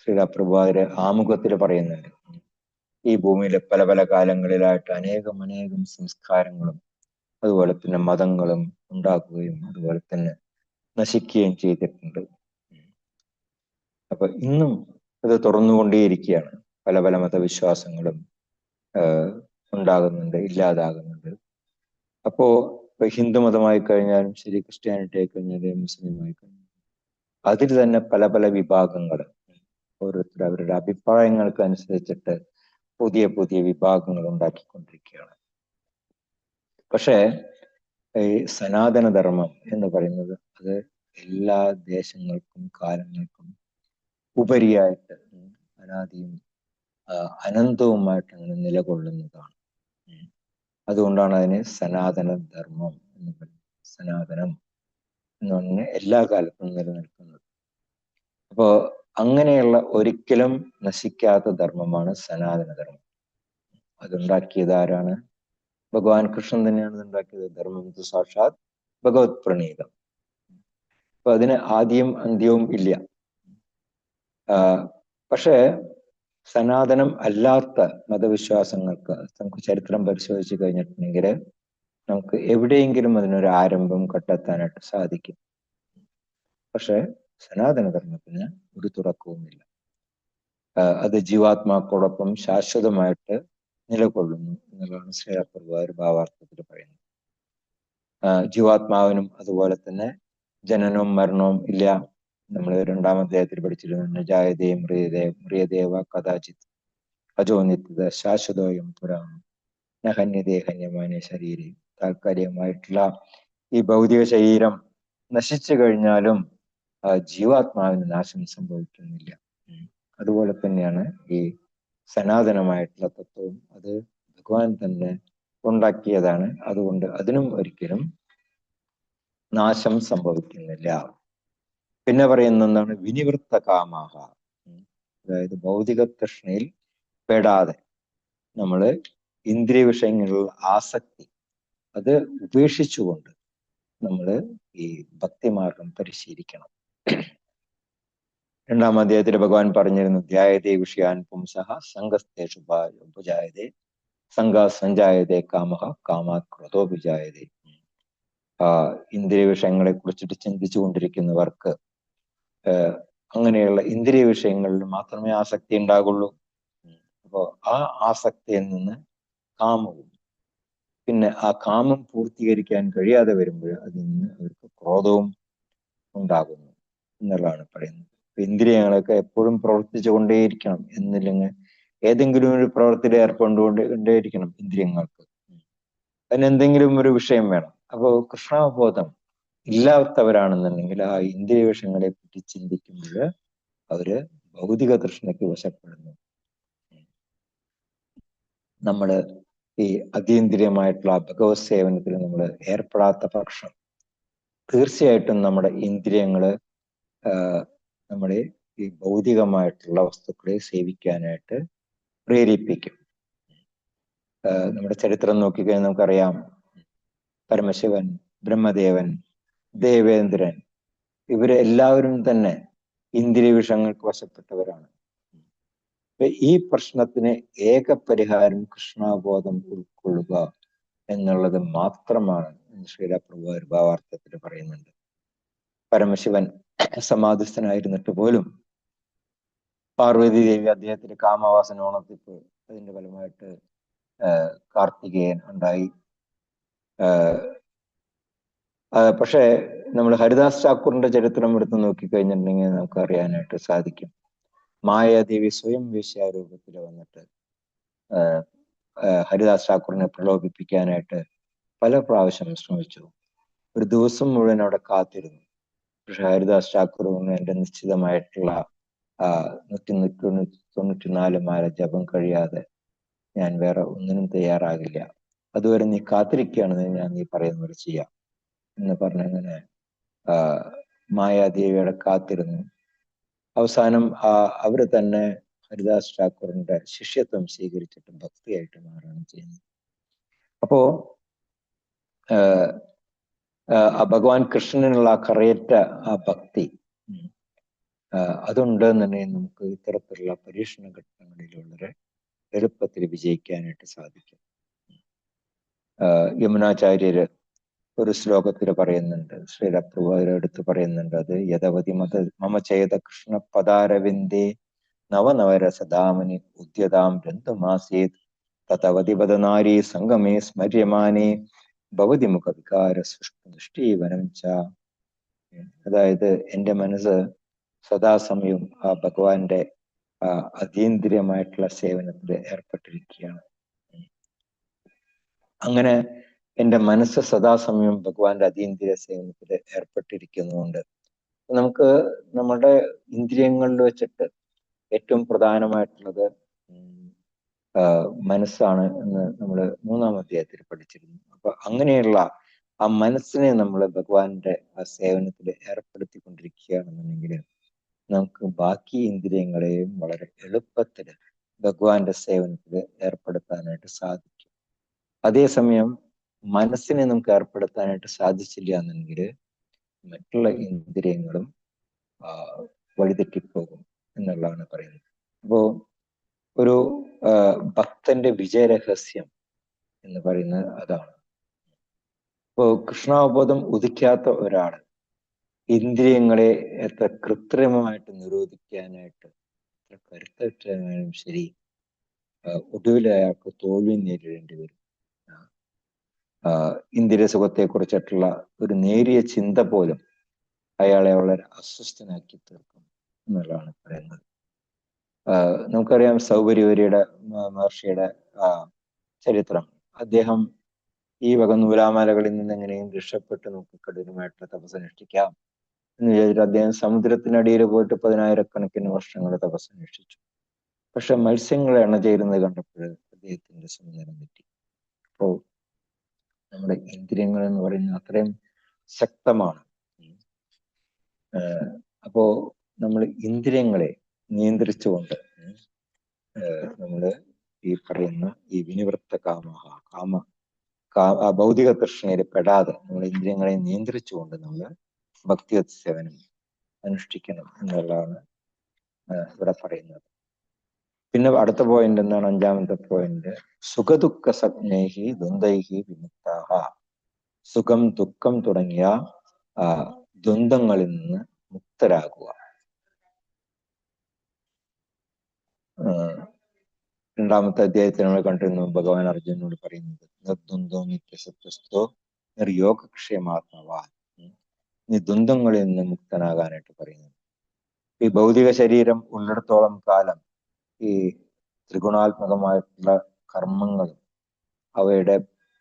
ശ്രീരാപ്രഭുവാര് ആമുഖത്തിൽ പറയുന്നുണ്ട്, ഈ ഭൂമിയിലെ പല പല കാലങ്ങളിലായിട്ട് അനേകം സംസ്കാരങ്ങളും അതുപോലെ തന്നെ മതങ്ങളും ഉണ്ടാക്കുകയും അതുപോലെ തന്നെ നശിക്കുകയും ചെയ്തിട്ടുണ്ട്. അപ്പൊ ഇന്നും ഇത് തുറന്നുകൊണ്ടേയിരിക്കുകയാണ്. പല പല മതവിശ്വാസങ്ങളും ഉണ്ടാകുന്നുണ്ട്, ഇല്ലാതാകുന്നുണ്ട്. അപ്പോ ഹിന്ദു മതമായി കഴിഞ്ഞാലും ശരി, ക്രിസ്ത്യാനിറ്റി ആയി കഴിഞ്ഞാലും മുസ്ലിം ആയി കഴിഞ്ഞാലും അതിൽ തന്നെ പല പല വിഭാഗങ്ങൾ, ഓരോരുത്തർ അവരുടെ അഭിപ്രായങ്ങൾക്ക് അനുസരിച്ചിട്ട് പുതിയ പുതിയ വിഭാഗങ്ങൾ ഉണ്ടാക്കിക്കൊണ്ടിരിക്കുകയാണ്. പക്ഷേ ഈ സനാതനധർമ്മം എന്ന് പറയുന്നത് അത് എല്ലാ ദേശങ്ങൾക്കും കാലങ്ങൾക്കും ഉപരിയായിട്ട് അനാദിയും അനന്തവുമായിട്ട് അങ്ങനെ നിലകൊള്ളുന്നതാണ്. അതുകൊണ്ടാണ് അതിന് സനാതന ധർമ്മം എന്ന് പറയുന്നത്. സനാതനം എന്ന് പറഞ്ഞാൽ എല്ലാ കാലത്തും നിലനിൽക്കുന്നത്. അപ്പോ അങ്ങനെയുള്ള ഒരിക്കലും നശിക്കാത്ത ധർമ്മമാണ് സനാതന ധർമ്മം. അതുണ്ടാക്കിയത് ആരാണ്? ഭഗവാൻ കൃഷ്ണൻ തന്നെയാണ് ഉണ്ടാക്കിയത്. ധർമ്മം സാക്ഷാത് ഭഗവത് പ്രണീതം. അപ്പൊ അതിന് ആദ്യവും അന്ത്യവും ഇല്ല. പക്ഷേ സനാതനം അല്ലാത്ത മതവിശ്വാസങ്ങൾക്ക് നമുക്ക് ചരിത്രം പരിശോധിച്ച് കഴിഞ്ഞിട്ടുണ്ടെങ്കിൽ നമുക്ക് എവിടെയെങ്കിലും അതിനൊരു ആരംഭം കണ്ടെത്താനായിട്ട് സാധിക്കും. പക്ഷെ സനാതനധർമ്മത്തിന് ഒരു തുടക്കവുമില്ല. അത് ജീവാത്മാക്കളോടൊപ്പം ശാശ്വതമായിട്ട് നിലകൊള്ളുന്നു എന്നുള്ളതാണ് ശ്രീരാപ്രഭുവാർ ഭാവാർത്ഥത്തിൽ പറയുന്നത്. ജീവാത്മാവിനും അതുപോലെ തന്നെ ജനനവും മരണവും ഇല്ല. നമ്മൾ 2-ാം അധ്യായത്തിൽ പഠിച്ചിരുന്നു, ജായതേ മ്രിയദേവ കഥാചിത് അജോ നിത്യത ശാശ്വതോയം പുരാണം നഹന്യതേ ഹന്യമാന ശരീരം. താൽക്കാലികമായിട്ടുള്ള ഈ ഭൗതിക ശരീരം നശിച്ചു കഴിഞ്ഞാലും ജീവാത്മാവിന് നാശം സംഭവിക്കുന്നില്ല. അതുപോലെ തന്നെയാണ് ഈ സനാതനമായിട്ടുള്ള തത്വവും. അത് ഭഗവാൻ തന്നെ ഉണ്ടാക്കിയതാണ്. അതുകൊണ്ട് അതിനും ഒരിക്കലും നാശം സംഭവിക്കുന്നില്ല. പിന്നെ പറയുന്ന എന്താണ്? വിനിവൃത്ത കാമാഹ. അതായത് ഭൗതിക തൃഷ്ണയിൽ പെടാതെ നമ്മള് ഇന്ദ്രിയ വിഷയങ്ങളിലുള്ള ആസക്തി അത് ഉപേക്ഷിച്ചുകൊണ്ട് നമ്മള് ഈ ഭക്തിമാർഗം പരിശീലിക്കണം. 2-ാം അധ്യായത്തിൽ ഭഗവാൻ പറഞ്ഞിരുന്നു, ധ്യായതേ വിഷയാൻ പുംസഹ സംഘസ്തേഷു ഉപജായതേ സംഘ സഞ്ജായതേ കാമഹ കാമാത് ക്രോധോപജായതേ. ഇന്ദ്രിയ വിഷയങ്ങളെ കുറിച്ചിട്ട് ചിന്തിച്ചു കൊണ്ടിരിക്കുന്നവർക്ക് അങ്ങനെയുള്ള ഇന്ദ്രിയ വിഷയങ്ങളിൽ മാത്രമേ ആസക്തി ഉണ്ടാകുള്ളൂ. അപ്പോ ആ ആസക്തിയിൽ നിന്ന് കാമവും, പിന്നെ ആ കാമം പൂർത്തീകരിക്കാൻ കഴിയാതെ വരുമ്പോൾ അതിൽ നിന്ന് അവർക്ക് ക്രോധവും ഉണ്ടാകുന്നു എന്നുള്ളതാണ് പറയുന്നത്. ഇന്ദ്രിയങ്ങളൊക്കെ എപ്പോഴും പ്രവർത്തിച്ചു കൊണ്ടേയിരിക്കണം എന്നില്ലെങ്കിൽ ഏതെങ്കിലും ഒരു പ്രവൃത്തിയിൽ ഏർപ്പെട്ടുകൊണ്ടേയിരിക്കണം ഇന്ദ്രിയങ്ങൾക്ക്. അതിനെന്തെങ്കിലും ഒരു വിഷയം വേണം. അപ്പോൾ കൃഷ്ണാവബോധം ഇല്ലാത്തവരാണെന്നുണ്ടെങ്കിൽ ആ ഇന്ദ്രിയ വിഷയങ്ങളെ പറ്റി ചിന്തിക്കുമ്പോൾ അവര് ഭൗതിക തൃഷ്ണയ്ക്ക് വശപ്പെടുന്നു. നമ്മള് ഈ അതീന്ദ്രിയമായിട്ടുള്ള ഭഗവത് സേവനത്തിൽ നമ്മൾ ഏർപ്പെടാത്ത പക്ഷം തീർച്ചയായിട്ടും നമ്മുടെ ഇന്ദ്രിയങ്ങള് നമ്മുടെ ഈ ഭൗതികമായിട്ടുള്ള വസ്തുക്കളെ സേവിക്കാനായിട്ട് പ്രേരിപ്പിക്കും. നമ്മുടെ ചരിത്രം നോക്കിക്കഴിഞ്ഞാൽ നമുക്കറിയാം, പരമശിവൻ, ബ്രഹ്മദേവൻ, ദേവേന്ദ്രൻ, ഇവര് എല്ലാവരും തന്നെ ഇന്ദ്രിയ വിഷയങ്ങൾക്ക് വശപ്പെട്ടവരാണ്. ഈ പ്രശ്നത്തിന് ഏക പരിഹാരം കൃഷ്ണാബോധം ഉൾക്കൊള്ളുക എന്നുള്ളത് മാത്രമാണ് ശ്രീല പ്രഭു ഭാവാർത്ഥത്തിൽ പറയുന്നുണ്ട്. പരമശിവൻ സമാധിസ്ഥനായിരുന്നിട്ട് പോലും പാർവതി ദേവി അദ്ദേഹത്തിന്റെ കാമവാസന ഉണർത്തിപ്പ് അതിന്റെ ഫലമായിട്ട് കാർത്തികേയൻ ഉണ്ടായി. പക്ഷേ നമ്മൾ ഹരിദാസ് ഠാക്കൂറിന്റെ ചരിത്രം എടുത്ത് നോക്കിക്കഴിഞ്ഞിട്ടുണ്ടെങ്കിൽ നമുക്ക് അറിയാനായിട്ട് സാധിക്കും. മായാദേവി സ്വയം വേശ്യാരൂപത്തിൽ വന്നിട്ട് ഹരിദാസ് ഠാക്കൂറിനെ പ്രലോഭിപ്പിക്കാനായിട്ട് പല പ്രാവശ്യം ശ്രമിച്ചു. ഒരു ദിവസം മുഴുവൻ അവിടെ കാത്തിരുന്നു. പക്ഷെ ഹരിദാസ് ഠാക്കൂർ എന്റെ നിശ്ചിതമായിട്ടുള്ള 194 മാല ജപം കഴിയാതെ ഞാൻ വേറെ ഒന്നിനും തയ്യാറാകില്ല, അതുവരെ നീ കാത്തിരിക്കുകയാണെന്ന് ഞാൻ നീ പറയുന്ന പോലെ ചെയ്യാം എന്ന് പറഞ്ഞങ്ങനെ മായാദേവിയുടെ കാത്തിരുന്നു. അവസാനം അവര് തന്നെ ഹരിദാസ് ഠാക്കൂറിന്റെ ശിഷ്യത്വം സ്വീകരിച്ചിട്ട് ഭക്തിയായിട്ട് മാറുകയാണ് ചെയ്യുന്നത്. അപ്പോ ഭഗവാൻ കൃഷ്ണനുള്ള കറയറ്റ ആ ഭക്തി അതുണ്ട് എന്നുണ്ടെങ്കിൽ നമുക്ക് ഇത്തരത്തിലുള്ള പരീക്ഷണ ഘട്ടങ്ങളിൽ വളരെ എളുപ്പത്തിൽ വിജയിക്കാനായിട്ട് സാധിക്കും. യമുനാചാര്യര് ഒരു ശ്ലോകത്തിൽ പറയുന്നുണ്ട്, ശ്രീല പ്രഭുവിന്റെ അടുത്ത് പറയുന്നുണ്ട്, അത് യഥവതി മമ ചേത കൃഷ്ണ പദാരവിന്ദേ നവനവരസദാമനി ഉദ്യതാം രന്തുമാസേത് തതവതി പദനാരി സംഗമേ സ്മര്യമാനേ ഭവതി മുഖ വികാര സൃഷ്ടിവനം ച. അതായത് എൻ്റെ മനസ്സ് സദാസമയവും ആ ഭഗവാന്റെ അതീന്ദ്രിയമായിട്ടുള്ള സേവനത്തിൽ ഏർപ്പെട്ടിരിക്കുകയാണ്. അങ്ങനെ എൻ്റെ മനസ്സ് സദാസമയം ഭഗവാന്റെ അതീന്ദ്രിയ സേവനത്തിൽ ഏർപ്പെട്ടിരിക്കുന്നതുകൊണ്ട് നമുക്ക് നമ്മുടെ ഇന്ദ്രിയങ്ങളിൽ വെച്ചിട്ട് ഏറ്റവും പ്രധാനമായിട്ടുള്ളത് മനസ്സാണ് എന്ന് നമ്മൾ 3-ാം അധ്യായത്തിൽ പഠിച്ചിരുന്നു. അപ്പൊ അങ്ങനെയുള്ള ആ മനസ്സിനെ നമ്മൾ ഭഗവാന്റെ ആ സേവനത്തിൽ ഏർപ്പെടുത്തിക്കൊണ്ടിരിക്കുകയാണെന്നുണ്ടെങ്കിൽ നമുക്ക് ബാക്കി ഇന്ദ്രിയങ്ങളെയും വളരെ എളുപ്പത്തിൽ ഭഗവാന്റെ സേവനത്തിൽ ഏർപ്പെടുത്താനായിട്ട് സാധിക്കും. അതേസമയം മനസ്സിനെ നമുക്ക് ഏർപ്പെടുത്താനായിട്ട് സാധിച്ചില്ല എന്നുണ്ടെങ്കിൽ മറ്റുള്ള ഇന്ദ്രിയങ്ങളും വഴിതെറ്റിപ്പോകും എന്നുള്ളതാണ് പറയുന്നത്. അപ്പോ ഒരു ഭക്തന്റെ വിജയരഹസ്യം എന്ന് പറയുന്നത് അതാണ്. ഇപ്പോ കൃഷ്ണാവബോധം ഉദിക്കാത്ത ഒരാള് ഇന്ദ്രിയങ്ങളെ എത്ര കൃത്രിമമായിട്ട് നിരോധിക്കാനായിട്ട് എത്ര കരുത്തറ്റാലും ശരി, ഒടുവിൽ അയാൾക്ക് തോൽവി നേരിടേണ്ടി വരും. ഇന്ദ്രിയ സുഖത്തെ കുറിച്ചിട്ടുള്ള ഒരു നേരിയ ചിന്ത പോലും അയാളെ വളരെ അസ്വസ്ഥനാക്കി തീർക്കും എന്നുള്ളതാണ് പറയുന്നത്. നമുക്കറിയാം സൗപരിവരിയുടെ മഹർഷിയുടെ ചരിത്രം. അദ്ദേഹം ഈ വക നൂലാമാലകളിൽ നിന്ന് എങ്ങനെയും രക്ഷപ്പെട്ട് നമുക്ക് കഠിനമായിട്ടുള്ള തപസ്സനുഷ്ഠിക്കാം എന്ന് വിചാരിച്ചിട്ട് അദ്ദേഹം സമുദ്രത്തിനടിയിൽ പോയിട്ട് 10,000-കണക്കിന് വർഷങ്ങൾ തപസ്സനുഷ്ഠിച്ചു. പക്ഷെ മത്സ്യങ്ങളെ ചേരുന്നത് കണ്ടപ്പോൾ അദ്ദേഹത്തിന്റെ സുന്ദരം തെറ്റി. അപ്പോ നമ്മുടെ ഇന്ദ്രിയങ്ങൾ എന്ന് പറയുന്നത് അത്രയും ശക്തമാണ്. അപ്പോ നമ്മൾ ഇന്ദ്രിയങ്ങളെ നിയന്ത്രിച്ചുകൊണ്ട് നമ്മള് ഈ പറയുന്ന ഈ വിനിവൃത്ത ഭൗതിക തൃഷ്ണയിൽ പെടാതെ നമ്മൾ ഇന്ദ്രിയങ്ങളെ നിയന്ത്രിച്ചുകൊണ്ട് നമ്മൾ ഭക്തിവത് സേവനം അനുഷ്ഠിക്കണം എന്നുള്ളതാണ് ഇവിടെ പറയുന്നത്. പിന്നെ അടുത്ത പോയിന്റ് എന്താണ്? 5-ാമത്തെ പോയിന്റ്, സുഖദുഃഖ സംജ്ഞൈഹി ദ്വന്ദ്വൈഹി വിമുക്താഹ. സുഖം ദുഃഖം തുടങ്ങിയ ദ്വന്ദ്ങ്ങളിൽ നിന്ന് മുക്തരാകുക. 2-ാമത്തെ അധ്യായത്തിൽ നമ്മൾ കണ്ടിരുന്നു ഭഗവാൻ അർജുനോട് പറയുന്നത്, നിർദ്വന്ദ്വോ നിത്യസത്വസ്ഥോ നിർയോഗക്ഷേമാത്മവാൻ. നീ ദ്വന്ദ്ങ്ങളിൽ നിന്ന് മുക്തനാകാനായിട്ട് പറയുന്നത്. ഈ ഭൗതിക ശരീരം ഉള്ളിടത്തോളം കാലം ഈ ത്രിഗുണാത്മകമായിട്ടുള്ള കർമ്മങ്ങളും അവയുടെ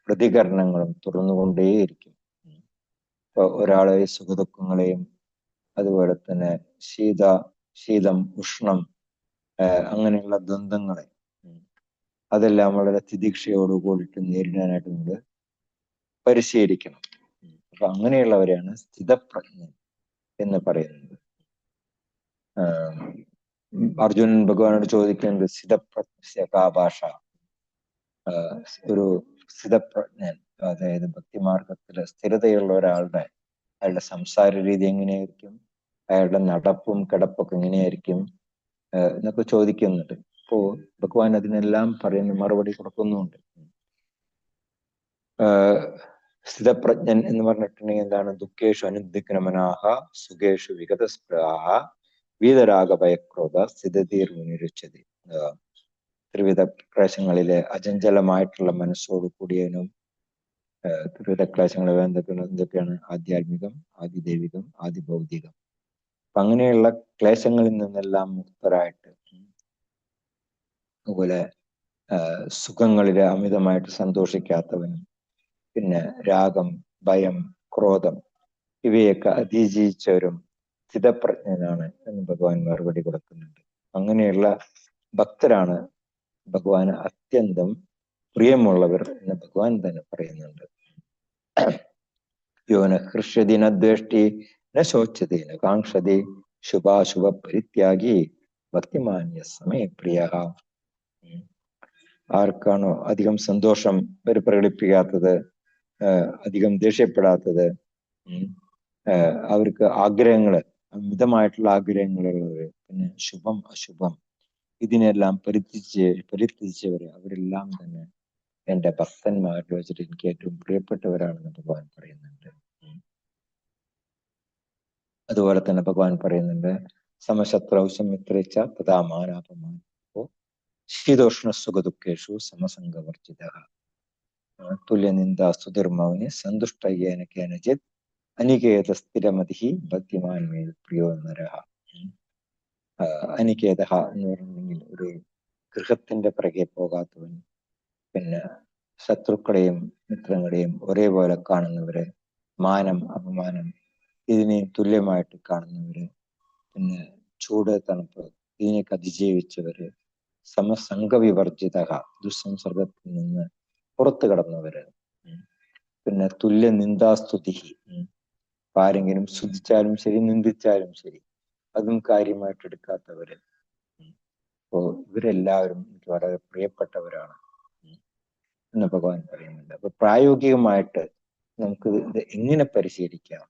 പ്രതികരണങ്ങളും തുറന്നുകൊണ്ടേയിരിക്കും. ഇപ്പൊ ഒരാളെ സുഖദുഃഖങ്ങളെയും അതുപോലെ തന്നെ ശീതം ഉഷ്ണം അങ്ങനെയുള്ള ദ്വന്ദ്ങ്ങളെ അതെല്ലാം വളരെ തിദീക്ഷയോട് കൂടിയിട്ട് നേരിടാനായിട്ട് നമ്മൾ പരിശീലിക്കണം. അപ്പൊ അങ്ങനെയുള്ളവരെയാണ് സ്ഥിതപ്രജ്ഞൻ എന്ന് പറയുന്നത്. അർജുനൻ ഭഗവാനോട് ചോദിക്കുന്നത് സ്ഥിതപ്രജ്ഞ ഒരു സ്ഥിതപ്രജ്ഞൻ, അതായത് ഭക്തിമാർഗത്തില് സ്ഥിരതയുള്ള ഒരാളുടെ അയാളുടെ സംസാര രീതി എങ്ങനെയായിരിക്കും, അയാളുടെ നടപ്പും കിടപ്പൊക്കെ എങ്ങനെയായിരിക്കും എന്നൊക്കെ ചോദിക്കുന്നുണ്ട്. അപ്പോ ഭഗവാൻ അതിനെല്ലാം പറയുന്ന മറുപടി കൊടുക്കുന്നുണ്ട്. സ്ഥിതപ്രജ്ഞൻ എന്ന് പറഞ്ഞിട്ടുണ്ടെങ്കിൽ എന്താണ്? ദുഃഖേഷു അനുദ്വിഗ്നമനാഹ സുഖേഷു വിഗതസ്പൃഹാഹ വീതരാഗഭയക്രോധ സ്ഥിതതീർമുനിരുച്ചതി. ത്രിവിധ ക്ലേശങ്ങളിലെ അചഞ്ചലമായിട്ടുള്ള മനസ്സോട് കൂടിയവനും ത്രിവിധ ക്ലേശങ്ങൾ എന്തൊക്കെയാണ്? ആധ്യാത്മികം, ആദിദൈവികം, ആദിഭൗതികം. അപ്പൊ അങ്ങനെയുള്ള ക്ലേശങ്ങളിൽ നിന്നെല്ലാം മുക്തരായിട്ട്, അതുപോലെ സുഖങ്ങളില് അമിതമായിട്ട് സന്തോഷിക്കാത്തവനും, പിന്നെ രാഗം, ഭയം, ക്രോധം ഇവയൊക്കെ അതിജീവിച്ചവരും സ്ഥിതപ്രജ്ഞനാണ് എന്ന് ഭഗവാൻ മറുപടി കൊടുക്കുന്നുണ്ട്. അങ്ങനെയുള്ള ഭക്തരാണ് ഭഗവാന് അത്യന്തം പ്രിയമുള്ളവർ എന്ന് ഭഗവാൻ തന്നെ പറയുന്നുണ്ട്. യോന ഹൃഷ്യതി ന ദ്വേഷ്ടി ന ശോച്യതി ന കാംക്ഷതി ശുഭാശുഭ പരിത്യാഗി ഭക്തിമാന്യ സമയ പ്രിയ. ആർക്കാണോ അധികം സന്തോഷം പ്രകടിപ്പിക്കാത്തത്, അധികം ദേഷ്യപ്പെടാത്തത്, അവർക്ക് ആഗ്രഹങ്ങള്, മിതമായിട്ടുള്ള ആഗ്രഹങ്ങളുള്ളവര്, പിന്നെ ശുഭം അശുഭം ഇതിനെല്ലാം പരിത്യജിച്ചവര് അവരെല്ലാം തന്നെ എന്റെ ഭക്തന്മാരിൽ വെച്ചിട്ട് എനിക്ക് ഏറ്റവും പ്രിയപ്പെട്ടവരാണെന്ന് ഭഗവാൻ പറയുന്നുണ്ട്. അതുപോലെ തന്നെ ഭഗവാൻ പറയുന്നുണ്ട്, സമശത്രൗ സമിത്രേച്ച തഥാ മാനാപമാന ശീതോഷ്ണ സുഖദുഃഖേഷു സമസംഗവർജിത തുല്യനിന്ദ സുധർമ്മവന് സന്തുഷ്ടയേന കേനചിത് അനികേത സ്ഥിരമതി ഭക്തിമാൻ മേ പ്രിയോ നരഹ. അനികേത എന്ന് പറഞ്ഞിട്ടുണ്ടെങ്കിൽ ഒരു ഗൃഹത്തിന്റെ പിറകെ പോകാത്തവൻ, പിന്നെ ശത്രുക്കളെയും മിത്രങ്ങളെയും ഒരേപോലെ കാണുന്നവര്, മാനം അപമാനം ഇതിനെയും തുല്യമായിട്ട് കാണുന്നവര്, പിന്നെ ചൂട് തണുപ്പ് ഇതിനെയൊക്കെ അതിജീവിച്ചവര്, സമസംഗവിവർജിത ദുസ്സംസർഗത്തിൽ നിന്ന് പുറത്തു കടന്നവര്, പിന്നെ തുല്യ നിന്ദാസ്തുതി, ആരെങ്കിലും സ്തുതിച്ചാലും ശരി നിന്ദിച്ചാലും ശരി അതും കാര്യമായിട്ട് എടുക്കാത്തവര്. അപ്പോ ഇവരെല്ലാവരും എനിക്ക് വളരെ പ്രിയപ്പെട്ടവരാണ് എന്ന് ഭഗവാൻ പറയുന്നുണ്ട്. അപ്പൊ പ്രായോഗികമായിട്ട് നമുക്ക് ഇത് എങ്ങനെ പരിശീലിക്കാം?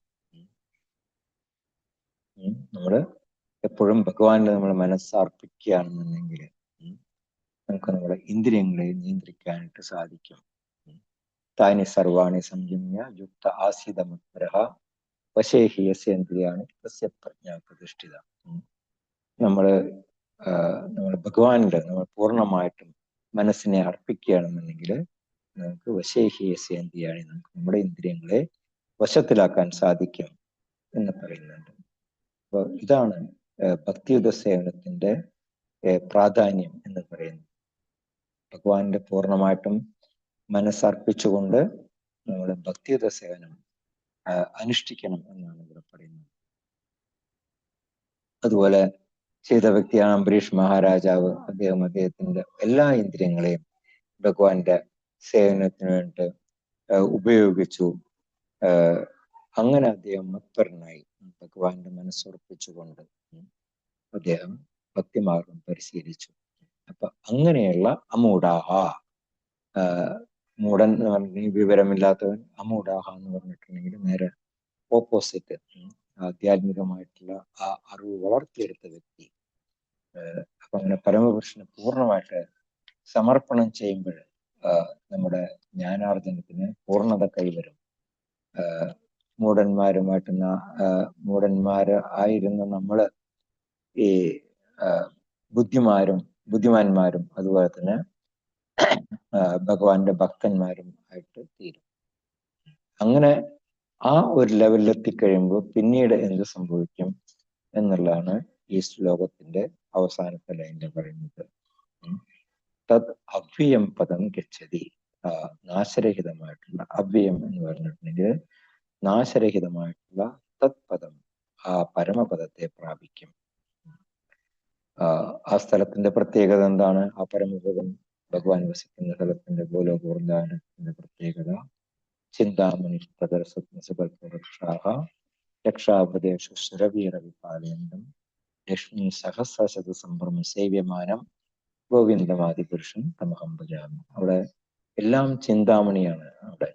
നമ്മള് എപ്പോഴും ഭഗവാന്റെ നമ്മൾ മനസ്സർപ്പിക്കുകയാണെന്നുണ്ടെങ്കിൽ നമുക്ക് നമ്മുടെ ഇന്ദ്രിയങ്ങളെ നിയന്ത്രിക്കാനായിട്ട് സാധിക്കും. താനി സർവാണി സംയമ്യ യുക്ത ആസീതമത്പരഃ വശേഹി യസ്യേന്ദ്രിയാണി തസ്യ പ്രജ്ഞാ പ്രതിഷ്ഠിത. നമ്മള് ഭഗവാനില് നമ്മൾ പൂർണ്ണമായിട്ടും മനസ്സിനെ അർപ്പിക്കുകയാണെന്നുണ്ടെങ്കിൽ നമുക്ക് വശേഹി യസ്യേന്ദ്രിയാണി, നമുക്ക് നമ്മുടെ ഇന്ദ്രിയങ്ങളെ വശത്തിലാക്കാൻ സാധിക്കും എന്ന് പറയുന്നുണ്ട്. അപ്പൊ ഇതാണ് ഭക്തിയുത സേവനത്തിന്റെ പ്രാധാന്യം എന്ന് പറയുന്നത്. ഭഗവാന്റെ പൂർണ്ണമായിട്ടും മനസ്സർപ്പിച്ചുകൊണ്ട് നമ്മൾ ഭക്തിയുത സേവനം അനുഷ്ഠിക്കണം എന്നാണ് ഇവിടെ പറയുന്നത്. അതുപോലെ ചെയ്ത വ്യക്തിയാണ് അംബരീഷ് മഹാരാജാവ്. അദ്ദേഹത്തിന്റെ എല്ലാ ഇന്ദ്രിയങ്ങളെയും ഭഗവാന്റെ സേവനത്തിന് വേണ്ടി ഉപയോഗിച്ചു. അങ്ങനെ അദ്ദേഹം മത്പരനായി ഭഗവാന്റെ മനസ്സുറപ്പിച്ചുകൊണ്ട് അദ്ദേഹം ഭക്തിമാർഗം പരിശീലിച്ചു. അപ്പൊ അങ്ങനെയുള്ള അമൂഢാഹ, മൂഢൻ എന്ന് പറഞ്ഞിട്ടുണ്ടെങ്കിൽ വിവരമില്ലാത്തവൻ, അമൂഢാഹ എന്ന് പറഞ്ഞിട്ടുണ്ടെങ്കിൽ നേരെ ഓപ്പോസിറ്റ്, ആധ്യാത്മികമായിട്ടുള്ള ആ അറിവ് വളർത്തിയെടുത്ത വ്യക്തി. അപ്പൊ അങ്ങനെ പരമപുരുഷന് പൂർണ്ണമായിട്ട് സമർപ്പണം ചെയ്യുമ്പോൾ നമ്മുടെ ജ്ഞാനാർജനത്തിന് പൂർണ്ണത കൈവരും. മൂഢന്മാര് ആയിരുന്ന നമ്മള് ഈ ബുദ്ധിമാന്മാരും അതുപോലെ തന്നെ ഭഗവാന്റെ ഭക്തന്മാരും ആയിട്ട് തീരും. അങ്ങനെ ആ ഒരു ലെവലിൽ എത്തിക്കഴിയുമ്പോൾ പിന്നീട് എന്ത് സംഭവിക്കും എന്നുള്ളതാണ് ഈ ശ്ലോകത്തിന്റെ അവസാനത്തെ ലൈനിൽ പറയുന്നത്. തത് അവ്യയം പദം ഗച്ഛതി. നാശരഹിതമായിട്ടുള്ള അവ്യയം എന്ന് പറഞ്ഞിട്ടുണ്ടെങ്കിൽ നാശരഹിതമായിട്ടുള്ള തത് പദം, ആ പരമപദത്തെ പ്രാപിക്കും. ആ സ്ഥലത്തിന്റെ പ്രത്യേകത എന്താണ്? ആ പരമപദം ഭഗവാൻ വസിക്കുന്ന സ്ഥലത്തിന്റെ ഗോലോകവൃന്ദാവനത്തിന്റെ പ്രത്യേകത ചിന്താമണി പ്രദർശാഹ രക്ഷാപദേശു സുരവീരവിപാലയന്തം ലക്ഷ്മി സഹസ്രശത സംഭ്രമ സേവ്യമാനം ഗോവിന്ദമാദിപുരുഷൻ തമഹം ഭജാമി. അവിടെ എല്ലാം ചിന്താമണിയാണ്. അവിടെ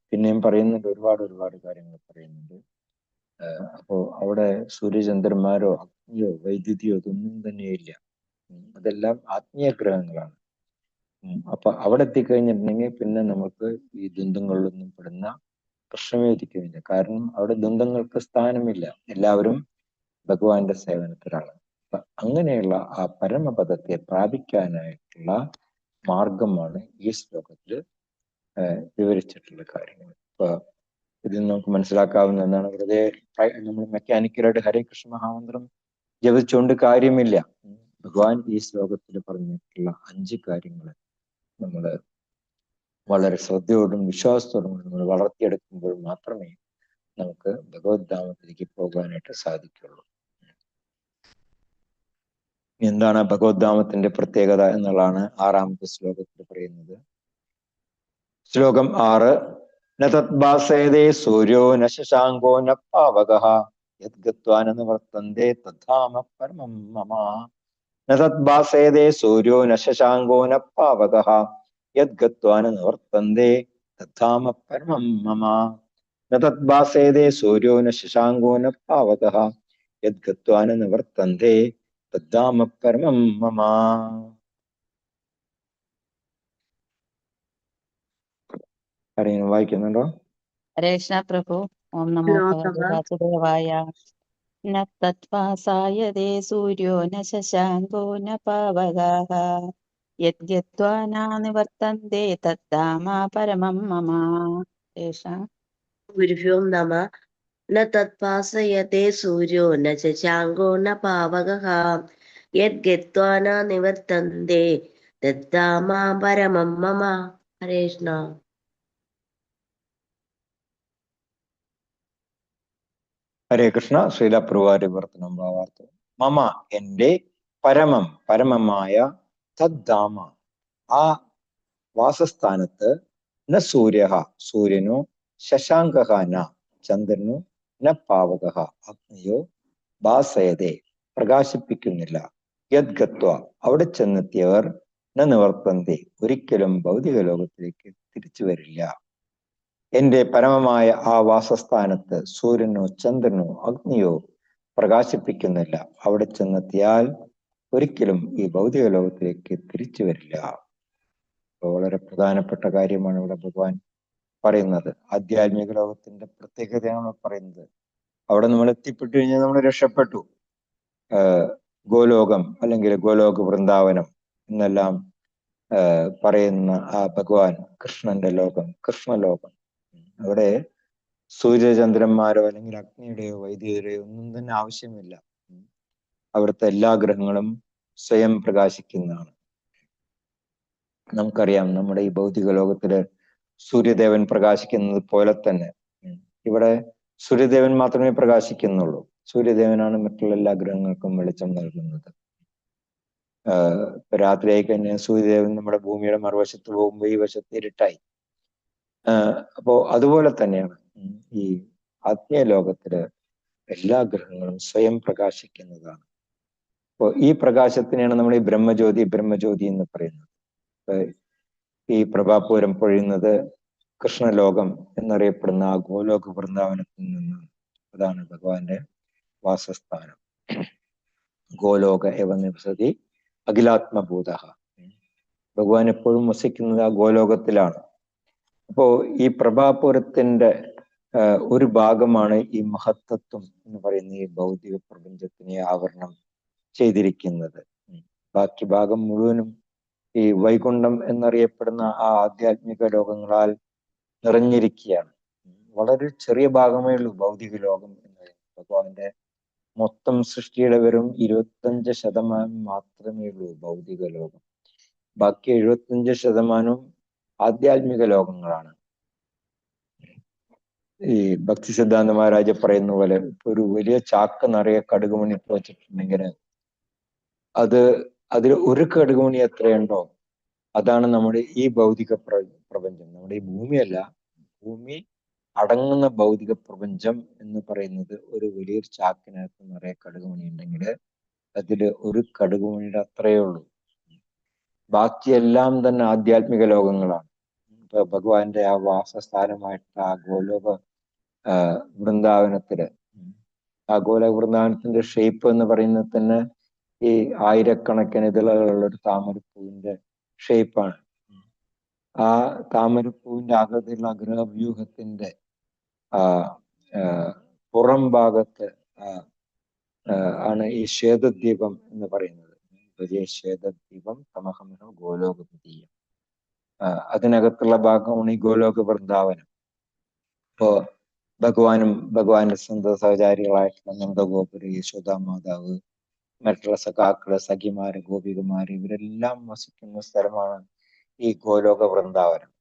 പിന്നെയും പറയുന്നുണ്ട്, ഒരുപാട് കാര്യങ്ങൾ പറയുന്നുണ്ട്. അപ്പോ അവിടെ സൂര്യചന്ദ്രന്മാരോ അഗ്നിയോ വൈദ്യുതിയോ ഇതൊന്നും തന്നെയില്ല. അതെല്ലാം ആത്മീയ ഗ്രഹങ്ങളാണ്. അപ്പൊ അവിടെ എത്തിക്കഴിഞ്ഞിട്ടുണ്ടെങ്കിൽ പിന്നെ നമുക്ക് ഈ ദ്വന്ദ്ങ്ങളിലൊന്നും പെടുന്ന പ്രശ്നമേ ഇരിക്കുന്നില്ല. കാരണം അവിടെ ദ്വന്ദ്ങ്ങൾക്ക് സ്ഥാനമില്ല, എല്ലാവരും ഭഗവാന്റെ സേവനത്തിലാണ്. അപ്പൊ അങ്ങനെയുള്ള ആ പരമപദത്തെ പ്രാപിക്കാനായിട്ടുള്ള മാർഗമാണ് ഈ ശ്ലോകത്തിൽ വിവരിച്ചിട്ടുള്ള കാര്യങ്ങൾ. ഇപ്പൊ ഇതിൽ നമുക്ക് മനസ്സിലാക്കാവുന്ന എന്താണ്, വെറുതെ നമ്മൾ മെക്കാനിക്കലായിട്ട് ഹരേ കൃഷ്ണ മഹാമന്ത്രം ജപിച്ചുകൊണ്ട് കാര്യമില്ല. ഭഗവാൻ ഈ ശ്ലോകത്തിൽ പറഞ്ഞിട്ടുള്ള 5 കാര്യങ്ങൾ നമ്മൾ വളരെ ശ്രദ്ധയോടും വിശ്വാസത്തോടും നമ്മൾ വളർത്തിയെടുക്കുമ്പോൾ മാത്രമേ നമുക്ക് ഭഗവത്ധാമത്തിലേക്ക് പോകാനായിട്ട് സാധിക്കുള്ളൂ. എന്താണ് ഭഗവത്ധാമത്തിന്റെ പ്രത്യേകത എന്നുള്ളതാണ് 6ാമത്തെ ശ്ലോകത്തിൽ പറയുന്നത്. ശ്ലോകം 6. ന തദ്ഭാസയതേ സൂര്യോ ന ശശാങ്കോ ന പാവകഃ യദ്ഗത്വാ ന നിവർത്തന്തേ തദ്ധാമ പരമം മമ. ന തദ്ഭാസയതേ സൂര്യോ ന ശശാങ്കോ ന പാവകഃ യദ്ഗത്വാ ന നിവർത്തന്തേ തദ്ധാമ പരമം മമ. ന തദ്ഭാസയതേ സൂര്യോ ന ശശാങ്കോ ന പാവകഃ യദ്ഗത്വാ ന നിവർത്തന്തേ തദ്ധാമ പരമം മമ. ആരെങ്കിലും വായിക്കുന്നുണ്ടോ? ഹരേ കൃഷ്ണ പ്രഭു. ഓം നമോ ഭഗവതേ വാസുദേവായ. ന തത്വാസായതേ സൂര്യോ ന ശശാങ്കോ ന പാവകാഃ യദ്ഗത്വാ ന നിവർത്തന്തേ തദ്ധാമ പരമം മമ. ഗുരുഭ്യോ നമ. ന തത്ഭാസയതേ സൂര്യോ ന ശശാങ്കോ ന പാവകഃ യദ്ഗത്വാ ന നിവർത്തന്തേ തദ്ധാമ പരമം മമ. ഹരേ കൃഷ്ണ. ഹരേ കൃഷ്ണ. ശ്രീല പ്രവാരിവർത്തനം ഭാവാർത്ഥം. മമ എന്റെ, പരമം പരമമായ, തദ്ധാമ ആ വാസസ്ഥാനത്ത്, ന സൂര്യ സൂര്യനോ, ശശാങ്ക ന ചന്ദ്രനോ, ന പാവക അഗ്നിയോ, ഭാസയതേ പ്രകാശിപ്പിക്കുന്നില്ല, യദ്ഗത്വ അവിടെ ചെന്നെത്തിയവർ, ന നിവർത്തന്തി ഒരിക്കലും ഭൗതിക ലോകത്തിലേക്ക് തിരിച്ചു വരില്ല. എന്റെ പരമമായ ആ വാസസ്ഥാനത്ത് സൂര്യനോ ചന്ദ്രനോ അഗ്നിയോ പ്രകാശിപ്പിക്കുന്നില്ല, അവിടെ ചെന്നെത്തിയാൽ ഒരിക്കലും ഈ ഭൗതിക ലോകത്തിലേക്ക് തിരിച്ചു വരില്ല. വളരെ പ്രധാനപ്പെട്ട കാര്യമാണ് ഇവിടെ ഭഗവാൻ പറയുന്നത്. ആധ്യാത്മിക ലോകത്തിന്റെ പ്രത്യേകതയാണ് പറയുന്നത്. അവിടെ നമ്മൾ എത്തിപ്പെട്ടു കഴിഞ്ഞാൽ നമ്മൾ രക്ഷപ്പെട്ടു. ഗോലോകം അല്ലെങ്കിൽ ഗോലോക വൃന്ദാവനം എന്നെല്ലാം പറയുന്ന ആ ഭഗവാൻ കൃഷ്ണന്റെ ലോകം, കൃഷ്ണലോകം, അവിടെ സൂര്യചന്ദ്രന്മാരോ അല്ലെങ്കിൽ അഗ്നിയുടെയോ വൈദ്യുതിയുടെയോ ഒന്നും തന്നെ ആവശ്യമില്ല. അവിടുത്തെ എല്ലാ ഗ്രഹങ്ങളും സ്വയം പ്രകാശിക്കുന്നതാണ്. നമുക്കറിയാം, നമ്മുടെ ഈ ഭൗതിക ലോകത്തില് സൂര്യദേവൻ പ്രകാശിക്കുന്നത് പോലെ തന്നെ ഇവിടെ സൂര്യദേവൻ മാത്രമേ പ്രകാശിക്കുന്നുള്ളൂ. സൂര്യദേവനാണ് മറ്റുള്ള എല്ലാ ഗ്രഹങ്ങൾക്കും വെളിച്ചം നൽകുന്നത്. രാത്രിയായി കഴിഞ്ഞാൽ സൂര്യദേവൻ നമ്മുടെ ഭൂമിയുടെ മറുവശത്ത് പോകുമ്പോൾ ഈ വശത്ത് ഇരുട്ടായി. അപ്പോ അതുപോലെ തന്നെയാണ് ഈ ആത്മീയ ലോകത്തില് എല്ലാ ഗ്രഹങ്ങളും സ്വയം പ്രകാശിക്കുന്നതാണ്. അപ്പോൾ ഈ പ്രകാശത്തിനെയാണ് നമ്മൾ ഈ ബ്രഹ്മജ്യോതി എന്ന് പറയുന്നത്. ഈ പ്രഭാപൂരം പൊഴിയുന്നത് കൃഷ്ണലോകം എന്നറിയപ്പെടുന്ന ആ ഗോലോക വൃന്ദാവനത്തിൽ നിന്നാണ്. അതാണ് ഭഗവാന്റെ വാസസ്ഥാനം. ഗോലോക എവ നിവസതി അഖിലാത്മഭൂത. ഭഗവാൻ എപ്പോഴും വസിക്കുന്നത് ആ ഗോലോകത്തിലാണ്. അപ്പോ ഈ പ്രഭാപൂരത്തിന്റെ ഒരു ഭാഗമാണ് ഈ മഹത്തത്വം എന്ന് പറയുന്ന ഈ ഭൗതിക പ്രപഞ്ചത്തിനെ ആവരണം ചെയ്തിരിക്കുന്നത്. ബാക്കി ഭാഗം മുഴുവനും ഈ വൈകുണ്ഠം എന്നറിയപ്പെടുന്ന ആ ആധ്യാത്മിക ലോകങ്ങളാൽ നിറഞ്ഞിരിക്കുകയാണ്. വളരെ ചെറിയ ഭാഗമേ ഉള്ളൂ ഭൗതിക ലോകം എന്ന് പറയുന്നത്. ഭഗവാന്റെ മൊത്തം സൃഷ്ടിയുടെ വെറും 25% മാത്രമേ ഉള്ളൂ ഭൗതിക ലോകം. ബാക്കി 75% ആധ്യാത്മിക ലോകങ്ങളാണ്. ഈ ഭക്തി സിദ്ധാന്ത മഹാരാജ പറയുന്ന പോലെ ഒരു വലിയ ചാക്ക് നിറയെ കടുകുമണി ഇട്ട് വെച്ചിട്ടുണ്ടെങ്കിൽ അതിൽ ഒരു കടുകുമണി എത്രയുണ്ടോ അതാണ് നമ്മുടെ ഈ ഭൗതിക പ്രപഞ്ചം. നമ്മുടെ ഈ ഭൂമിയല്ല, ഭൂമി അടങ്ങുന്ന ഭൗതിക പ്രപഞ്ചം എന്ന് പറയുന്നത് ഒരു വലിയൊരു ചാക്കിനകത്ത് നിറയെ കടുകുമണി ഉണ്ടെങ്കിൽ അതിൽ ഒരു കടുകുമണിയുടെ അത്രയേ ഉള്ളൂ. ബാക്കിയെല്ലാം തന്നെ ആധ്യാത്മിക ലോകങ്ങളാണ്. ഇപ്പൊ ഭഗവാന്റെ ആ വാസസ്ഥാനമായിട്ടുള്ള ആ ഗോലോക വൃന്ദാവനത്തില്, ആ ഗോലോക വൃന്ദാവനത്തിന്റെ ഷേപ്പ് എന്ന് പറയുന്നത് തന്നെ ഈ ആയിരക്കണക്കിന് ഇതിലുള്ള ഒരു താമരപ്പൂവിന്റെ ഷേപ്പാണ്. ആ താമരപ്പൂവിന്റെ ആകൃതിയുള്ള ഗ്രഹവ്യൂഹത്തിന്റെ പുറം ഭാഗത്ത് ആണ് ഈ ശ്വേതദ്വീപം എന്ന് പറയുന്നത്. വലിയ ശ്വേതദ്വീപം തമഹമഹ ഗോലോകപതീയം. അതിനകത്തുള്ള ഭാഗമാണ് ഈ ഗോലോക വൃന്ദാവനം. ഇപ്പോ ഭഗവാന്റെ സ്വന്തം സഹചാരികളായിട്ടുള്ള നന്ദഗോപുരി, യശോദാ മാതാവ്, മറ്റുള്ള സഖാക്കള്, സഖിമാര്, ഗോപികുമാര് ഇവരെല്ലാം വസിക്കുന്ന സ്ഥലമാണ് ഈ ഗോലോക വൃന്ദാവനം.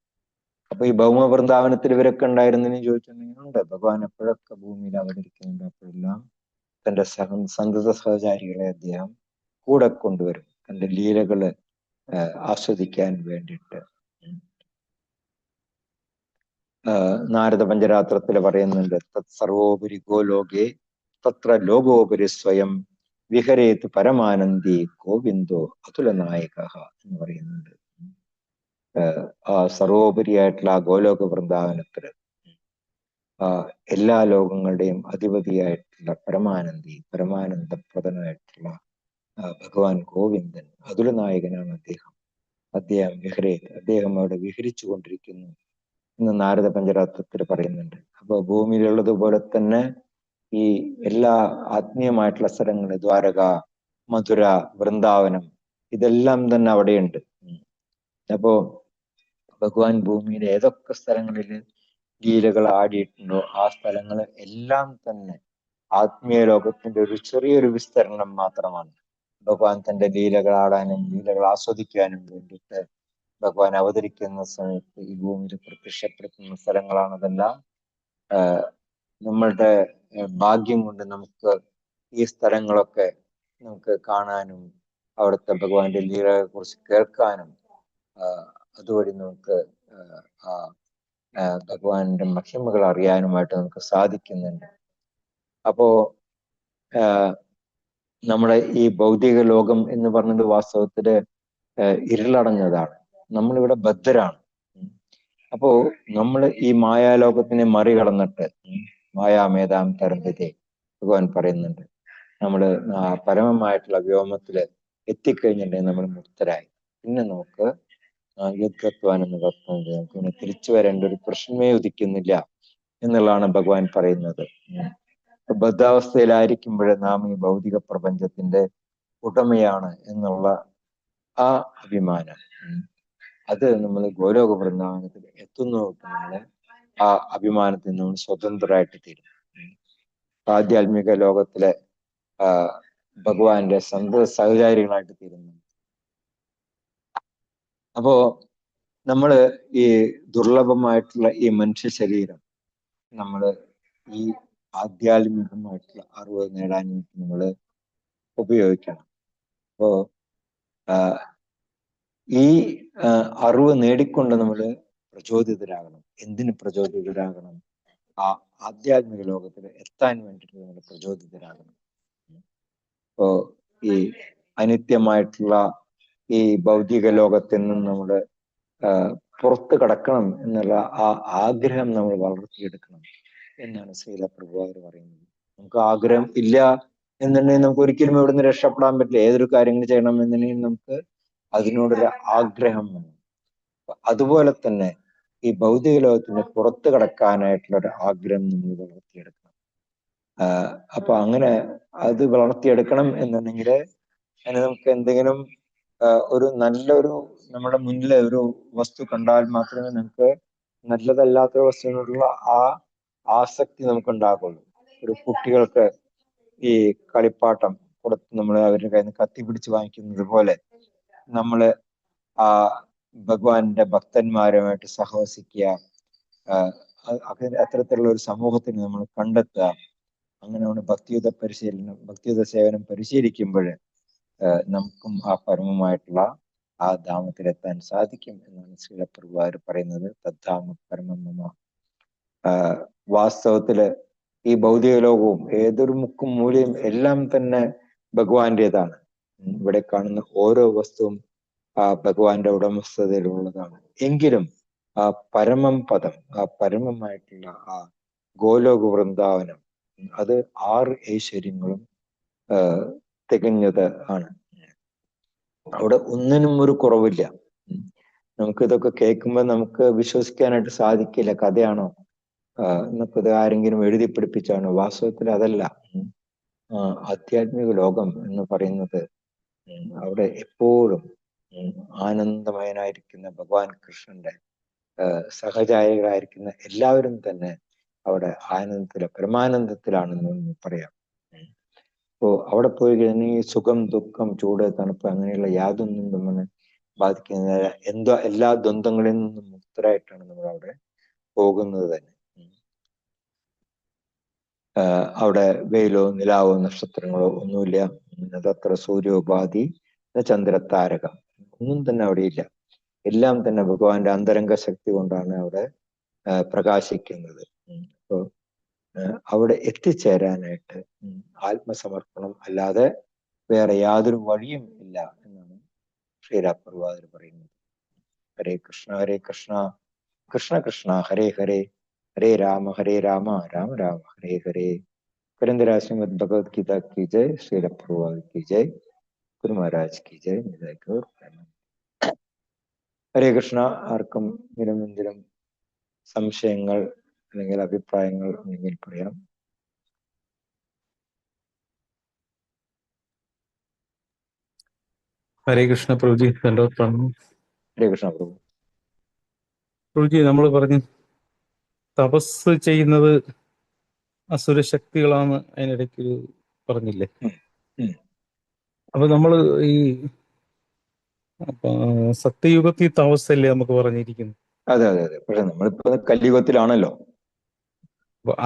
അപ്പൊ ഈ ഭൗമ വൃന്ദാവനത്തിൽ ഇവരൊക്കെ ഉണ്ടായിരുന്നെന്ന് ചോദിച്ചിട്ടുണ്ടെങ്കിൽ ഉണ്ട്. ഭഗവാൻ എപ്പോഴൊക്കെ ഭൂമിയിൽ അവതരിക്കുന്നുണ്ട് അപ്പോഴെല്ലാം തന്റെ സന്തത സഹചാരികളെ അദ്ദേഹം കൂടെ കൊണ്ടുവരും തന്റെ ലീലകള് ആസ്വദിക്കാൻ വേണ്ടിയിട്ട്. നാരദ പഞ്ചരാത്രത്തിൽ പറയുന്നുണ്ട്, തത് സർവോപരി ഗോലോകെ തത്ര ലോകോപരി സ്വയം വിഹരേത് പരമാനന്ദി ഗോവിന്ദോ അതുലനായക എന്ന് പറയുന്നുണ്ട്. ആ സർവോപരിയായിട്ടുള്ള ആ ഗോലോക വൃന്ദാവനത്തില് എല്ലാ ലോകങ്ങളുടെയും അധിപതിയായിട്ടുള്ള പരമാനന്ദി, പരമാനന്ദപ്രദനായിട്ടുള്ള ഭഗവാൻ ഗോവിന്ദൻ അതുലനായകനാണ് അദ്ദേഹം അദ്ദേഹം അവിടെ വിഹരിച്ചു കൊണ്ടിരിക്കുന്നു എന്ന് നാരദ പഞ്ചരാത്രത്തിൽ പറയുന്നുണ്ട്. അപ്പൊ ഭൂമിയിലുള്ളതുപോലെ തന്നെ ഈ എല്ലാ ആത്മീയമായിട്ടുള്ള സ്ഥലങ്ങൾ, ദ്വാരക, മധുര, വൃന്ദാവനം ഇതെല്ലാം തന്നെ അവിടെയുണ്ട്. അപ്പോ ഭഗവാൻ ഭൂമിയിലെ ഏതൊക്കെ സ്ഥലങ്ങളിൽ ലീലകൾ ആടിയിട്ടുണ്ടോ ആ സ്ഥലങ്ങൾ എല്ലാം തന്നെ ആത്മീയ ലോകത്തിന്റെ ഒരു ചെറിയൊരു വിസ്തരണം മാത്രമാണ്. ഭഗവാൻ തന്റെ ലീലകൾ ആടാനും ലീലകൾ ആസ്വദിക്കാനും വേണ്ടിയിട്ട് ഭഗവാൻ അവതരിക്കുന്ന സമയത്ത് ഈ ഭൂമിയിൽ പ്രത്യക്ഷപ്പെടുത്തുന്ന സ്ഥലങ്ങളാണതെല്ലാം. നമ്മളുടെ ഭാഗ്യം കൊണ്ട് നമുക്ക് ഈ സ്ഥലങ്ങളൊക്കെ നമുക്ക് കാണാനും അവിടുത്തെ ഭഗവാന്റെ ലീലകളെ കുറിച്ച് കേൾക്കാനും അതുവഴി നമുക്ക് ഭഗവാന്റെ മഹിമകൾ അറിയാനുമായിട്ട് നമുക്ക് സാധിക്കുന്നുണ്ട്. അപ്പോ നമ്മുടെ ഈ ഭൗതിക ലോകം എന്ന് പറഞ്ഞത് വാസ്തവത്തില് ഇരുളടഞ്ഞതാണ്. നമ്മളിവിടെ ബദ്ധരാണ്. അപ്പോ നമ്മൾ ഈ മായാലോകത്തിനെ മറികടന്നിട്ട് മായാമേധാം തരംഗത്തെ ഭഗവാൻ പറയുന്നുണ്ട്. നമ്മൾ പരമമായിട്ടുള്ള വ്യോമത്തില് എത്തിക്കഴിഞ്ഞിട്ടുണ്ടെങ്കിൽ നമ്മൾ മുക്തരായി. പിന്നെ നമുക്ക് യുദ്ധത്വാനെന്ന് പറഞ്ഞത് നമുക്ക് പിന്നെ തിരിച്ചു വരേണ്ട ഒരു പ്രശ്നമേ ഉദിക്കുന്നില്ല എന്നുള്ളതാണ് ഭഗവാൻ പറയുന്നത്. ബദ്ധാവസ്ഥയിലായിരിക്കുമ്പോൾ നാം ഈ ഭൗതിക പ്രപഞ്ചത്തിന്റെ ഉടമയാണ് എന്നുള്ള ആ അഭിമാനം, അത് നമ്മൾ ഗോലോക വൃന്ദാവനത്തിൽ എത്തുന്നു. നമ്മള് ആ അഭിമാനത്തിൽ നമ്മൾ സ്വതന്ത്രരായിട്ട് തീരും. ആധ്യാത്മിക ലോകത്തിലെ ഭഗവാന്റെ സ്വന്തം സഹചാരികളായിട്ട് തീരുന്നു. അപ്പോ നമ്മള് ഈ ദുർലഭമായിട്ടുള്ള ഈ മനുഷ്യ ശരീരം നമ്മള് ഈ ആധ്യാത്മികമായിട്ടുള്ള അറിവ് നേടാൻ വേണ്ടി നമ്മള് ഉപയോഗിക്കണം. അപ്പോ ഈ അറിവ് നേടിക്കൊണ്ട് നമ്മള് പ്രചോദിതരാകണം. എന്തിന് പ്രചോദിതരാകണം? ആ ആധ്യാത്മിക ലോകത്തിൽ എത്താൻ വേണ്ടിയിട്ട് നമ്മൾ പ്രചോദിതരാകണം. ഇപ്പോ ഈ അനിത്യമായിട്ടുള്ള ഈ ഭൗതിക ലോകത്തിൽ നിന്ന് നമ്മൾ പുറത്ത് കടക്കണം എന്നുള്ള ആ ആഗ്രഹം നമ്മൾ വളർത്തിയെടുക്കണം എന്നാണ് ശ്രീല പ്രഭുപാദർ പറയുന്നത്. നമുക്ക് ആഗ്രഹം ഇല്ല എന്നുണ്ടെങ്കിൽ നമുക്ക് ഒരിക്കലും ഇവിടെ നിന്ന് രക്ഷപ്പെടാൻ പറ്റില്ല. ഏതൊരു കാര്യങ്ങൾ ചെയ്യണം എന്നുണ്ടെങ്കിൽ നമുക്ക് അതിനോടൊരു ആഗ്രഹം വേണം. അതുപോലെ തന്നെ ഈ ഭൗതിക ലോകത്തിന് പുറത്ത് കടക്കാനായിട്ടുള്ള ഒരു ആഗ്രഹം നമ്മൾ വളർത്തിയെടുക്കണം. അപ്പൊ അങ്ങനെ അത് വളർത്തിയെടുക്കണം എന്നുണ്ടെങ്കിൽ അതിന് നമുക്ക് എന്തെങ്കിലും ഒരു നല്ലൊരു നമ്മുടെ മുന്നിലെ ഒരു വസ്തു കണ്ടാൽ മാത്രമേ നമുക്ക് നല്ലതല്ലാത്ത വസ്തുവിനോടുള്ള ആ ആസക്തി നമുക്ക് ഉണ്ടാകുള്ളൂ. ഒരു കുട്ടികൾക്ക് ഈ കളിപ്പാട്ടം കൊടുത്ത് നമ്മൾ അവരുടെ കയ്യിൽ നിന്ന് കത്തിപ്പിടിച്ച് വാങ്ങിക്കുന്നത് പോലെ നമ്മള് ഭഗവാന്റെ ഭക്തന്മാരുമായിട്ട് സഹവസിക്കുക, അത്തരത്തിലുള്ള ഒരു സമൂഹത്തിന് നമ്മൾ കണ്ടെത്തുക. അങ്ങനെ നമ്മൾ ഭക്തിയുത സേവനം പരിശീലിക്കുമ്പോൾ നമുക്കും ആ പരമമായിട്ടുള്ള ആ ധാമത്തിലെത്താൻ സാധിക്കും എന്നാണ് ശ്രീല പ്രഭുപാദർ പറയുന്നത്. തദ്ധാമ പരമമ. വാസ്തവത്തില് ഈ ഭൗതിക ലോകവും ഏതൊരു മുക്കും മൂലയും എല്ലാം തന്നെ ഭഗവാന്റേതാണ്. ഇവിടെ കാണുന്ന ഓരോ വസ്തുവും ആ ഭഗവാന്റെ ഉടമസ്ഥതയിലുള്ളതാണ്. എങ്കിലും ആ പരമം പദം, ആ പരമമായിട്ടുള്ള ആ ഗോലോക വൃന്ദാവനം, അത് 6 ഐശ്വര്യങ്ങളും തികഞ്ഞത് ആണ്. അവിടെ ഒന്നിനും ഒരു കുറവില്ല. നമുക്ക് ഇതൊക്കെ കേൾക്കുമ്പോൾ നമുക്ക് വിശ്വസിക്കാനായിട്ട് സാധിക്കില്ല. കഥയാണോ എന്നൊക്കെ ഇത് ആരെങ്കിലും എഴുതി പിടിപ്പിച്ചാണോ? വാസ്തവത്തിൽ അതല്ല. ആധ്യാത്മിക ലോകം എന്ന് പറയുന്നത് അവിടെ എപ്പോഴും ആനന്ദമയനായിരിക്കുന്ന ഭഗവാൻ കൃഷ്ണന്റെ സഹചാരികളായിരിക്കുന്ന എല്ലാവരും തന്നെ അവിടെ പരമാനന്ദത്തിലാണെന്ന് പറയാം. അപ്പോ അവിടെ പോയി കഴിഞ്ഞാൽ ഈ സുഖം, ദുഃഖം, ചൂട്, തണുപ്പ് അങ്ങനെയുള്ള യാതൊന്നും നമ്മളെ ബാധിക്കുന്നില്ല. എല്ലാ ദ്വന്ദ്ങ്ങളിൽ നിന്നും മുക്തരായിട്ടാണ് നമ്മൾ അവിടെ പോകുന്നത് തന്നെ. അവിടെ വെയിലോ നിലാവോ നക്ഷത്രങ്ങളോ ഒന്നുമില്ല. അതത്ര സൂര്യോപാധി ചന്ദ്രതാരകം ഒന്നും തന്നെ അവിടെ ഇല്ല. എല്ലാം തന്നെ ഭഗവാന്റെ അന്തരംഗ ശക്തി കൊണ്ടാണ് അവിടെ പ്രകാശിക്കുന്നത്. അപ്പോ അവിടെ എത്തിച്ചേരാനായിട്ട് ആത്മസമർപ്പണം അല്ലാതെ വേറെ യാതൊരു വഴിയും ഇല്ല എന്നാണ് ശ്രീരാപ്രഭാതർ പറയുന്നത്. ഹരേ കൃഷ്ണ ഹരേ കൃഷ്ണ കൃഷ്ണ കൃഷ്ണ ഹരേ ഹരേ ഹരേ രാമ രാമ രാമ ഹരേ ഹരേ. പുരന്ദര ശ്രീമദ് ഭഗവത്ഗീത की जय, ശ്രീരാപ്രഭാതർ की जय, ഗുരു മഹാരാജ് की जय. ഹരേ കൃഷ്ണ. ആർക്കും എന്തെങ്കിലും സംശയങ്ങൾ അല്ലെങ്കിൽ അഭിപ്രായങ്ങൾ ഉണ്ടെങ്കിൽ പറയാം. ഹരേ കൃഷ്ണ പ്രഭുജി. ഹരേ കൃഷ്ണ പ്രഭു. പ്രഭുജി, നമ്മൾ പറഞ്ഞു തപസ് ചെയ്യുന്നത് അസുരശക്തികളാണ് അതിനിടയ്ക്ക് പറഞ്ഞില്ലേ? അപ്പൊ നമ്മള് ഈ സത്യയുഗത്തിൽ തപസ്സല്ലേ നമുക്ക് പറഞ്ഞിരിക്കുന്നു? അതെ അതെ അതെ. പക്ഷെ നമ്മളിപ്പോ കലിയുഗത്തിലാണല്ലോ.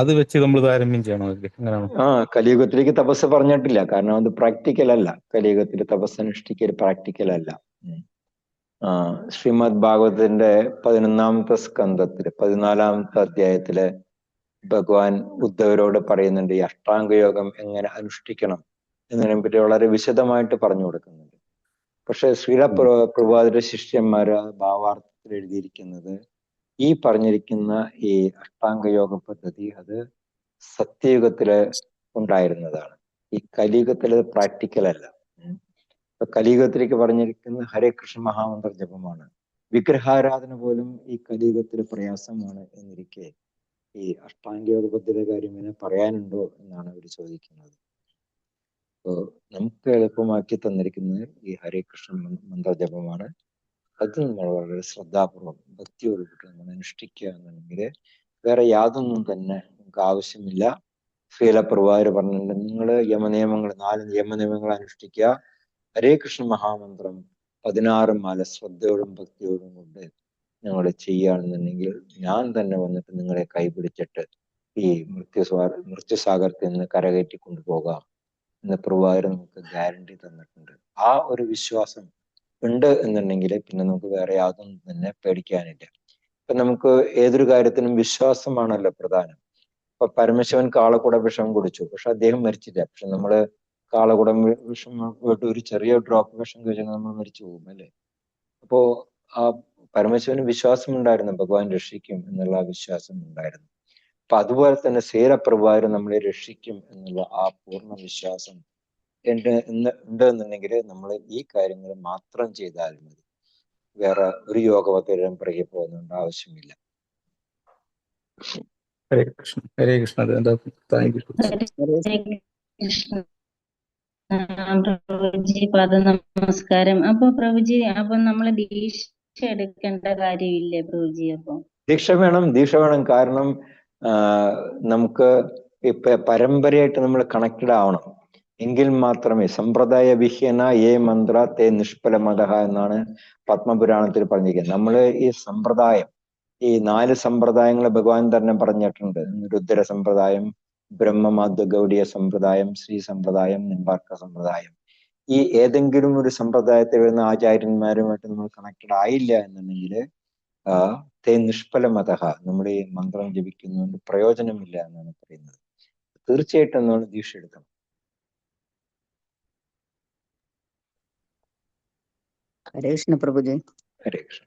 അത് വെച്ച് നമ്മൾ താരതമ്യം ചെയ്യണോ? അങ്ങനെയാണോ? കലിയുഗത്തിലേക്ക് തപസ് പറഞ്ഞിട്ടില്ല. കാരണം അത് പ്രാക്ടിക്കൽ അല്ല. കലിയുഗത്തിൽ തപസ് അനുഷ്ഠിക്കൽ പ്രാക്ടിക്കൽ അല്ല. ശ്രീമദ് ഭാഗവതത്തിന്റെ 11ാമത്തെ സ്കന്ധത്തില് 14ാമത്തെ അധ്യായത്തില് ഭഗവാൻ ഉദ്ധവരോട് പറയുന്നുണ്ട് ഈ അഷ്ടാംഗയോഗം എങ്ങനെ അനുഷ്ഠിക്കണം എന്നതിനെ പറ്റി വളരെ വിശദമായിട്ട് പറഞ്ഞു കൊടുക്കുന്നുണ്ട്. പക്ഷെ ശ്രീലപ്രഭാതരുടെ ശിഷ്യന്മാര് ഭാവാർത്ഥത്തിൽ എഴുതിയിരിക്കുന്നത് ഈ പറഞ്ഞിരിക്കുന്ന ഈ അഷ്ടാംഗയോഗ പദ്ധതി അത് സത്യയുഗത്തില് ഉണ്ടായിരുന്നതാണ്. ഈ കലിയുഗത്തില് പ്രാക്ടിക്കൽ അല്ല. ഇപ്പൊ കലിയുഗത്തിലേക്ക് പറഞ്ഞിരിക്കുന്ന ഹരേ കൃഷ്ണ മഹാമന്ത്ര ജപമാണ്. വിഗ്രഹാരാധന പോലും ഈ കലിയുഗത്തില് പ്രയാസമാണ് എന്നിരിക്കെ ഈ അഷ്ടാംഗയോഗ പദ്ധതിയുടെ കാര്യം ഇങ്ങനെ പറയാനുണ്ടോ എന്നാണ് അവർ ചോദിക്കുന്നത്. അപ്പോൾ നമുക്ക് എളുപ്പമാക്കി തന്നിരിക്കുന്നത് ഈ ഹരേ കൃഷ്ണ മന്ത്രജപമാണ്. അത് നമ്മൾ വളരെ ശ്രദ്ധാപൂർവം ഭക്തിയോടുകൂടി നമ്മൾ അനുഷ്ഠിക്കുക എന്നുണ്ടെങ്കിൽ വേറെ യാതൊന്നും തന്നെ നമുക്ക് ആവശ്യമില്ല. ശ്രീലപ്രഭാതർ പറഞ്ഞിട്ടുണ്ട്, നിങ്ങൾ 4 യമനിയമങ്ങൾ അനുഷ്ഠിക്കുക, ഹരേ കൃഷ്ണ മഹാമന്ത്രം 16 മാല ശ്രദ്ധയോടും ഭക്തിയോടും കൊണ്ട് ഞങ്ങൾ ചെയ്യുകയാണെന്നുണ്ടെങ്കിൽ ഞാൻ തന്നെ വന്നിട്ട് നിങ്ങളെ കൈപിടിച്ചിട്ട് ഈ മൃത്യുസാഗരത്തിൽ നിന്ന് കരകയറ്റി കൊണ്ടുപോകാം എന്ന് പ്രഭാതർ നമുക്ക് ഗ്യാരണ്ടി തന്നിട്ടുണ്ട്. ആ ഒരു വിശ്വാസം ഉണ്ട് എന്നുണ്ടെങ്കിൽ പിന്നെ നമുക്ക് വേറെ യാതൊന്നും തന്നെ പേടിക്കാനില്ല. ഇപ്പൊ നമുക്ക് ഏതൊരു കാര്യത്തിനും വിശ്വാസമാണല്ലോ പ്രധാനം. ഇപ്പൊ പരമശിവൻ കാളകൂട വിഷം കുടിച്ചു, പക്ഷെ അദ്ദേഹം മരിച്ചില്ല. പക്ഷെ നമ്മള് കാളകൂട വിഷം പോയിട്ട് ഒരു ചെറിയ ഡ്രോപ്പ് വിഷം കഴിച്ചാൽ നമ്മൾ മരിച്ചു പോകും അല്ലേ? അപ്പോ ആ പരമശിവന് വിശ്വാസം ഉണ്ടായിരുന്നു, ഭഗവാൻ രക്ഷിക്കും എന്നുള്ള വിശ്വാസം ഉണ്ടായിരുന്നു. അപ്പൊ അതുപോലെ തന്നെ ശ്രീലപ്രഭാതർ നമ്മളെ രക്ഷിക്കും എന്നുള്ള ആ പൂർണ്ണ വിശ്വാസം ഉണ്ട് എന്നുണ്ടെങ്കിൽ നമ്മൾ ഈ കാര്യങ്ങൾ മാത്രം ചെയ്താൽ മതി. വേറെ ഒരു യോഗപദ്ധതിയും പിറകെ പോകുന്നുണ്ട് ആവശ്യമില്ല. ഹരേ കൃഷ്ണ. ഹരേ കൃഷ്ണ. Thank you. പ്രഭുജി നമസ്കാരം. അപ്പൊ പ്രഭുജി, അപ്പൊ നമ്മള് ദീക്ഷ എടുക്കേണ്ട കാര്യമില്ലേ പ്രഭുജി? അപ്പൊ ദീക്ഷ വേണം. കാരണം നമുക്ക് ഇപ്പൊ പരമ്പരയായിട്ട് നമ്മൾ കണക്റ്റഡ് ആവണം. എങ്കിൽ മാത്രമേ സമ്പ്രദായ വിഹ്യന ഏ മന്ത്ര തേ നിഷ്ഫലമതഃ എന്നാണ് പത്മപുരാണത്തിൽ പറഞ്ഞിരിക്കുന്നത്. നമ്മൾ ഈ സമ്പ്രദായം, ഈ 4 സമ്പ്രദായങ്ങൾ ഭഗവാൻ തന്നെ പറഞ്ഞിട്ടുണ്ട്. രുദ്ര സമ്പ്രദായം, ബ്രഹ്മമാധ്വ ഗൗഡിയ സമ്പ്രദായം, ശ്രീ സമ്പ്രദായം, നിമ്പാർക്ക സമ്പ്രദായം. ഈ ഏതെങ്കിലും ഒരു സമ്പ്രദായത്തിൽ വരുന്ന ആചാര്യന്മാരുമായിട്ട് നമ്മൾ കണക്റ്റഡ് ആയില്ല എന്നുണ്ടെങ്കിൽ തേ നിഷ്ഫലമതഃ, നമ്മുടെ ഈ മന്ത്രം ജപിക്കുന്നതുകൊണ്ട് പ്രയോജനമില്ല എന്നാണ് പറയുന്നത്. തീർച്ചയായിട്ടും നമ്മൾ ദീക്ഷ എടുക്കണം. ഹരേ കൃഷ്ണ പ്രഭുജി. ഹരേ കൃഷ്ണ.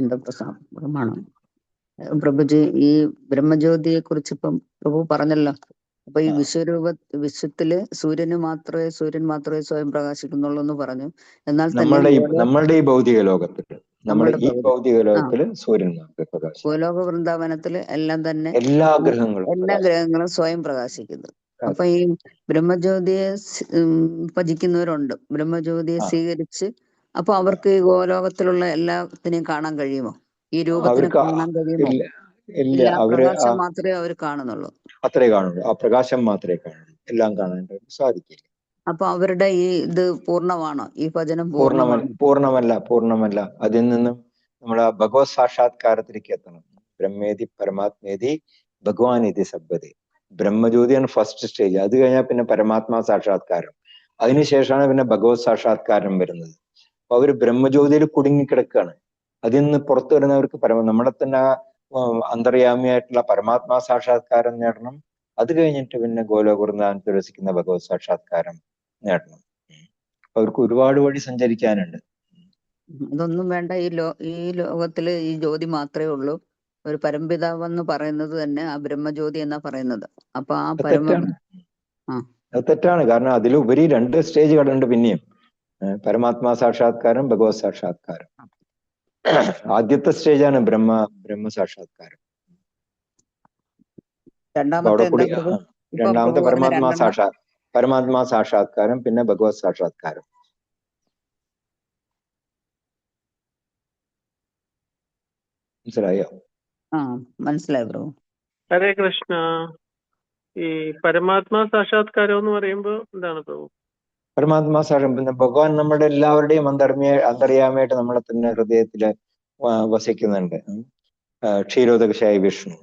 എന്താ പ്രമാണം പ്രഭുജി? ഈ ബ്രഹ്മജ്യോതിയെ കുറിച്ച് ഇപ്പം പ്രഭു പറഞ്ഞല്ലോ. അപ്പൊ ഈ വിശ്വത്തില് സൂര്യൻ മാത്രമേ സ്വയം പ്രകാശിക്കുന്നുള്ളൂ എന്ന് പറഞ്ഞു. എന്നാൽ നമ്മളുടെ ഈ ഭൗതിക ലോകത്തില് നമ്മുടെ ഈ ഭഗവതി ഭൗതിക ലോകത്തില് സൂര്യൻ മാത്രമേ പ്രകാശിക്കും. ഭൂലോക വൃന്ദാവനത്തില് എല്ലാം തന്നെ എല്ലാ ഗ്രഹങ്ങളും എല്ലാ ഗ്രഹങ്ങളും സ്വയം പ്രകാശിക്കുന്നു. അപ്പൊ ഈ ബ്രഹ്മജ്യോതിയെ ഭജിക്കുന്നവരുണ്ട്, ബ്രഹ്മജ്യോതിയെ സ്വീകരിച്ച്. അപ്പൊ അവർക്ക് ഈ ഗോലോകത്തിലുള്ള എല്ലാത്തിനെയും കാണാൻ കഴിയുമോ? ഈ രൂപത്തിന് കാണാൻ കഴിയുമോ? ഇല്ല, പ്രകാശം മാത്രമേ അവർ കാണുന്നുള്ളൂ. അത്രേ കാണുള്ളൂ, ആ പ്രകാശം മാത്രമേ കാണുള്ളൂ, എല്ലാം കാണാൻ സാധിക്കില്ല. അപ്പൊ അവരുടെ ഈ ഇത് പൂർണ്ണമാണോ? ഈ ഭജനം പൂർണ്ണമല്ല. അതിൽ നിന്നും നമ്മുടെ ഭഗവത് സാക്ഷാത്കാരത്തിലേക്ക് എത്തണം. ബ്രഹ്മേതി പരമാത്മേതി ഭഗവാൻ ഇതി സബ്ബതി. ബ്രഹ്മജ്യോതിയാണ് ഫസ്റ്റ് സ്റ്റേജ്. അത് കഴിഞ്ഞാൽ പിന്നെ പരമാത്മാ സാക്ഷാത്കാരം, അതിനുശേഷമാണ് പിന്നെ ഭഗവത് സാക്ഷാത്കാരം വരുന്നത്. അപ്പൊ അവര് ബ്രഹ്മജ്യോതിയിൽ കുടുങ്ങിക്കിടക്കുകയാണ്. അതിൽ നിന്ന് പുറത്തു വരുന്നവർക്ക് നമ്മുടെ തന്നെ അന്തർയാമിയായിട്ടുള്ള പരമാത്മാ സാക്ഷാത്കാരം നേടണം. അത് കഴിഞ്ഞിട്ട് പിന്നെ ഗോലോകവൃന്ദാവനത്തിൽ രസിക്കുന്ന ഭഗവത് സാക്ഷാത്കാരം നേടണം. അവർക്ക് ഒരുപാട് വഴി സഞ്ചരിക്കാനുണ്ട്. അതൊന്നും വേണ്ട. ഈ ലോകത്തില് ഈ ജ്യോതി മാത്രമേ ഉള്ളൂ. ഒരു പരംപിതാവെന്ന് പറയുന്നത് തന്നെ ആ ബ്രഹ്മജ്യോതി എന്നാ പറയുന്നത്. അപ്പൊ ആ അത് തെറ്റാണ്. കാരണം അതിലുപരി 2 സ്റ്റേജ് കടന്നുണ്ട് പിന്നെയും. പരമാത്മാ സാക്ഷാത്കാരം, ഭഗവത് സാക്ഷാത്കാരം. ആദ്യത്തെ സ്റ്റേജാണ് ബ്രഹ്മ സാക്ഷാത്കാരം. രണ്ടാമത്തെ പരമാത്മാ സാക്ഷാത്കാരം, പിന്നെ ഭഗവത് സാക്ഷാത്കാരം. മനസ്സിലായോ? മനസ്സിലായി പ്രഭു. ഹരേ കൃഷ്ണ. ഈ പരമാത്മാ സാക്ഷാത്കാരം എന്ന് പറയുമ്പോ എന്താണ് പ്രഭു? പരമാത്മാ സാക്ഷാത്കാരം പിന്നെ ഭഗവാൻ നമ്മുടെ എല്ലാവരുടെയും അന്തർയാമയായിട്ട് നമ്മളെ തന്നെ ഹൃദയത്തില് വസിക്കുന്നുണ്ട്. ക്ഷീരോദകശായി വിഷ്ണു.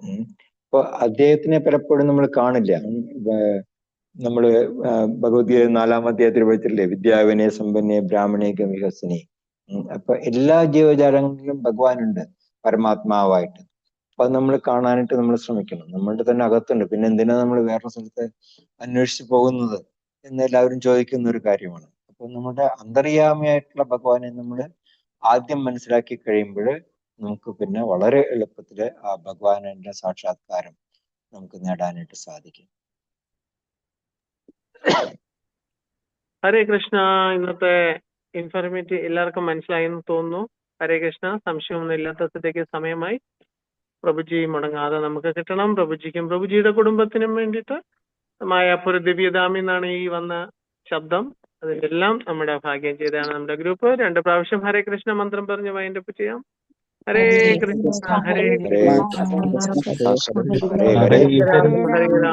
അപ്പൊ അദ്ദേഹത്തിനെ പലപ്പോഴും നമ്മൾ കാണില്ല. നമ്മള് ഭഗവത്ഗീത 4-ാം അധ്യായത്തിൽ പഠിച്ചില്ലേ, വിദ്യാവിനയ സമ്പന്നേ ബ്രാഹ്മണേ ഗമിഹസിനി. അപ്പൊ എല്ലാ ജീവജാലങ്ങളിലും ഭഗവാനുണ്ട് പരമാത്മാവായിട്ട്. അപ്പൊ അത് നമ്മൾ കാണാനായിട്ട് നമ്മൾ ശ്രമിക്കണം. നമ്മളുടെ തന്നെ അകത്തുണ്ട്. പിന്നെ എന്തിനാ നമ്മൾ വേറെ സ്ഥലത്ത് അന്വേഷിച്ച് പോകുന്നത് എന്നെല്ലാവരും ചോദിക്കുന്ന ഒരു കാര്യമാണ്. അപ്പൊ നമ്മുടെ അന്തർയാമിയായിട്ടുള്ള ഭഗവാനെ നമ്മൾ ആദ്യം മനസ്സിലാക്കി കഴിയുമ്പോൾ നമുക്ക് പിന്നെ വളരെ എളുപ്പത്തില് ആ ഭഗവാന്റെ സാക്ഷാത്കാരം നമുക്ക് നേടാനായിട്ട് സാധിക്കും. ഹരേ കൃഷ്ണ. ഇന്നത്തെ ഇൻഫർമേറ്റീവ് എല്ലാവർക്കും മനസ്സിലായെന്ന് തോന്നുന്നു. ഹരേ കൃഷ്ണ. സംശയമൊന്നും ഇല്ലാത്ത സ്ഥിതിക്ക് സമയമായി. പ്രഭുജി മുടങ്ങാതെ നമുക്ക് കിട്ടണം. പ്രഭുജിക്കും പ്രഭുജിയുടെ കുടുംബത്തിനും വേണ്ടിയിട്ട് മായാപുര ദിവ്യധാമി എന്നാണ് ഈ വന്ന ശബ്ദം. അതിലെല്ലാം നമ്മുടെ ഭാഗ്യം ചെയ്താണ് നമ്മുടെ ഗ്രൂപ്പ്. 2 പ്രാവശ്യം ഹരേ കൃഷ്ണ മന്ത്രം പറഞ്ഞ് വൈൻഡപ്പ് ചെയ്യാം. ഹരേ കൃഷ്ണ ഹരേ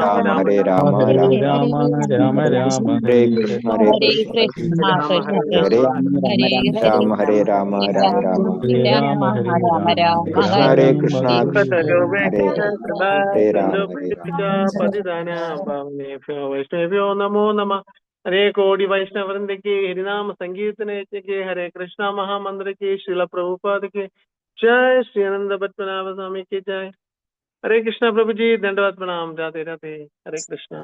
രാമ ഹരേ രാമ രാമ രാമ ഹരേ കൃഷ്ണ ഹരേ കൃഷ്ണ രാമ ഹരേ രാമ രാമ രാമ കൃഷ്ണ ഹരേ കൃഷ്ണ ഹരേ ഹരേ രാമ ഹരേ വൈഷ്ണവ്യോ നമോ നമ. ഹരേ കോടി വൈഷ്ണവൃന്ദയ്ക്ക് ഹരിനാമ സംഗീതത്തിന് യജ്ഞയ്ക്ക് ഹരേ കൃഷ്ണ മഹാമന്ത്രയ്ക്ക് ശ്രീല പ്രഭുപാദയ്ക്ക് जय श्री आनंद पद्मनाभ स्वामी की जय. हरे कृष्णा प्रभु जी. दंडवत प्रणाम. राधे राधे. हरे कृष्णा.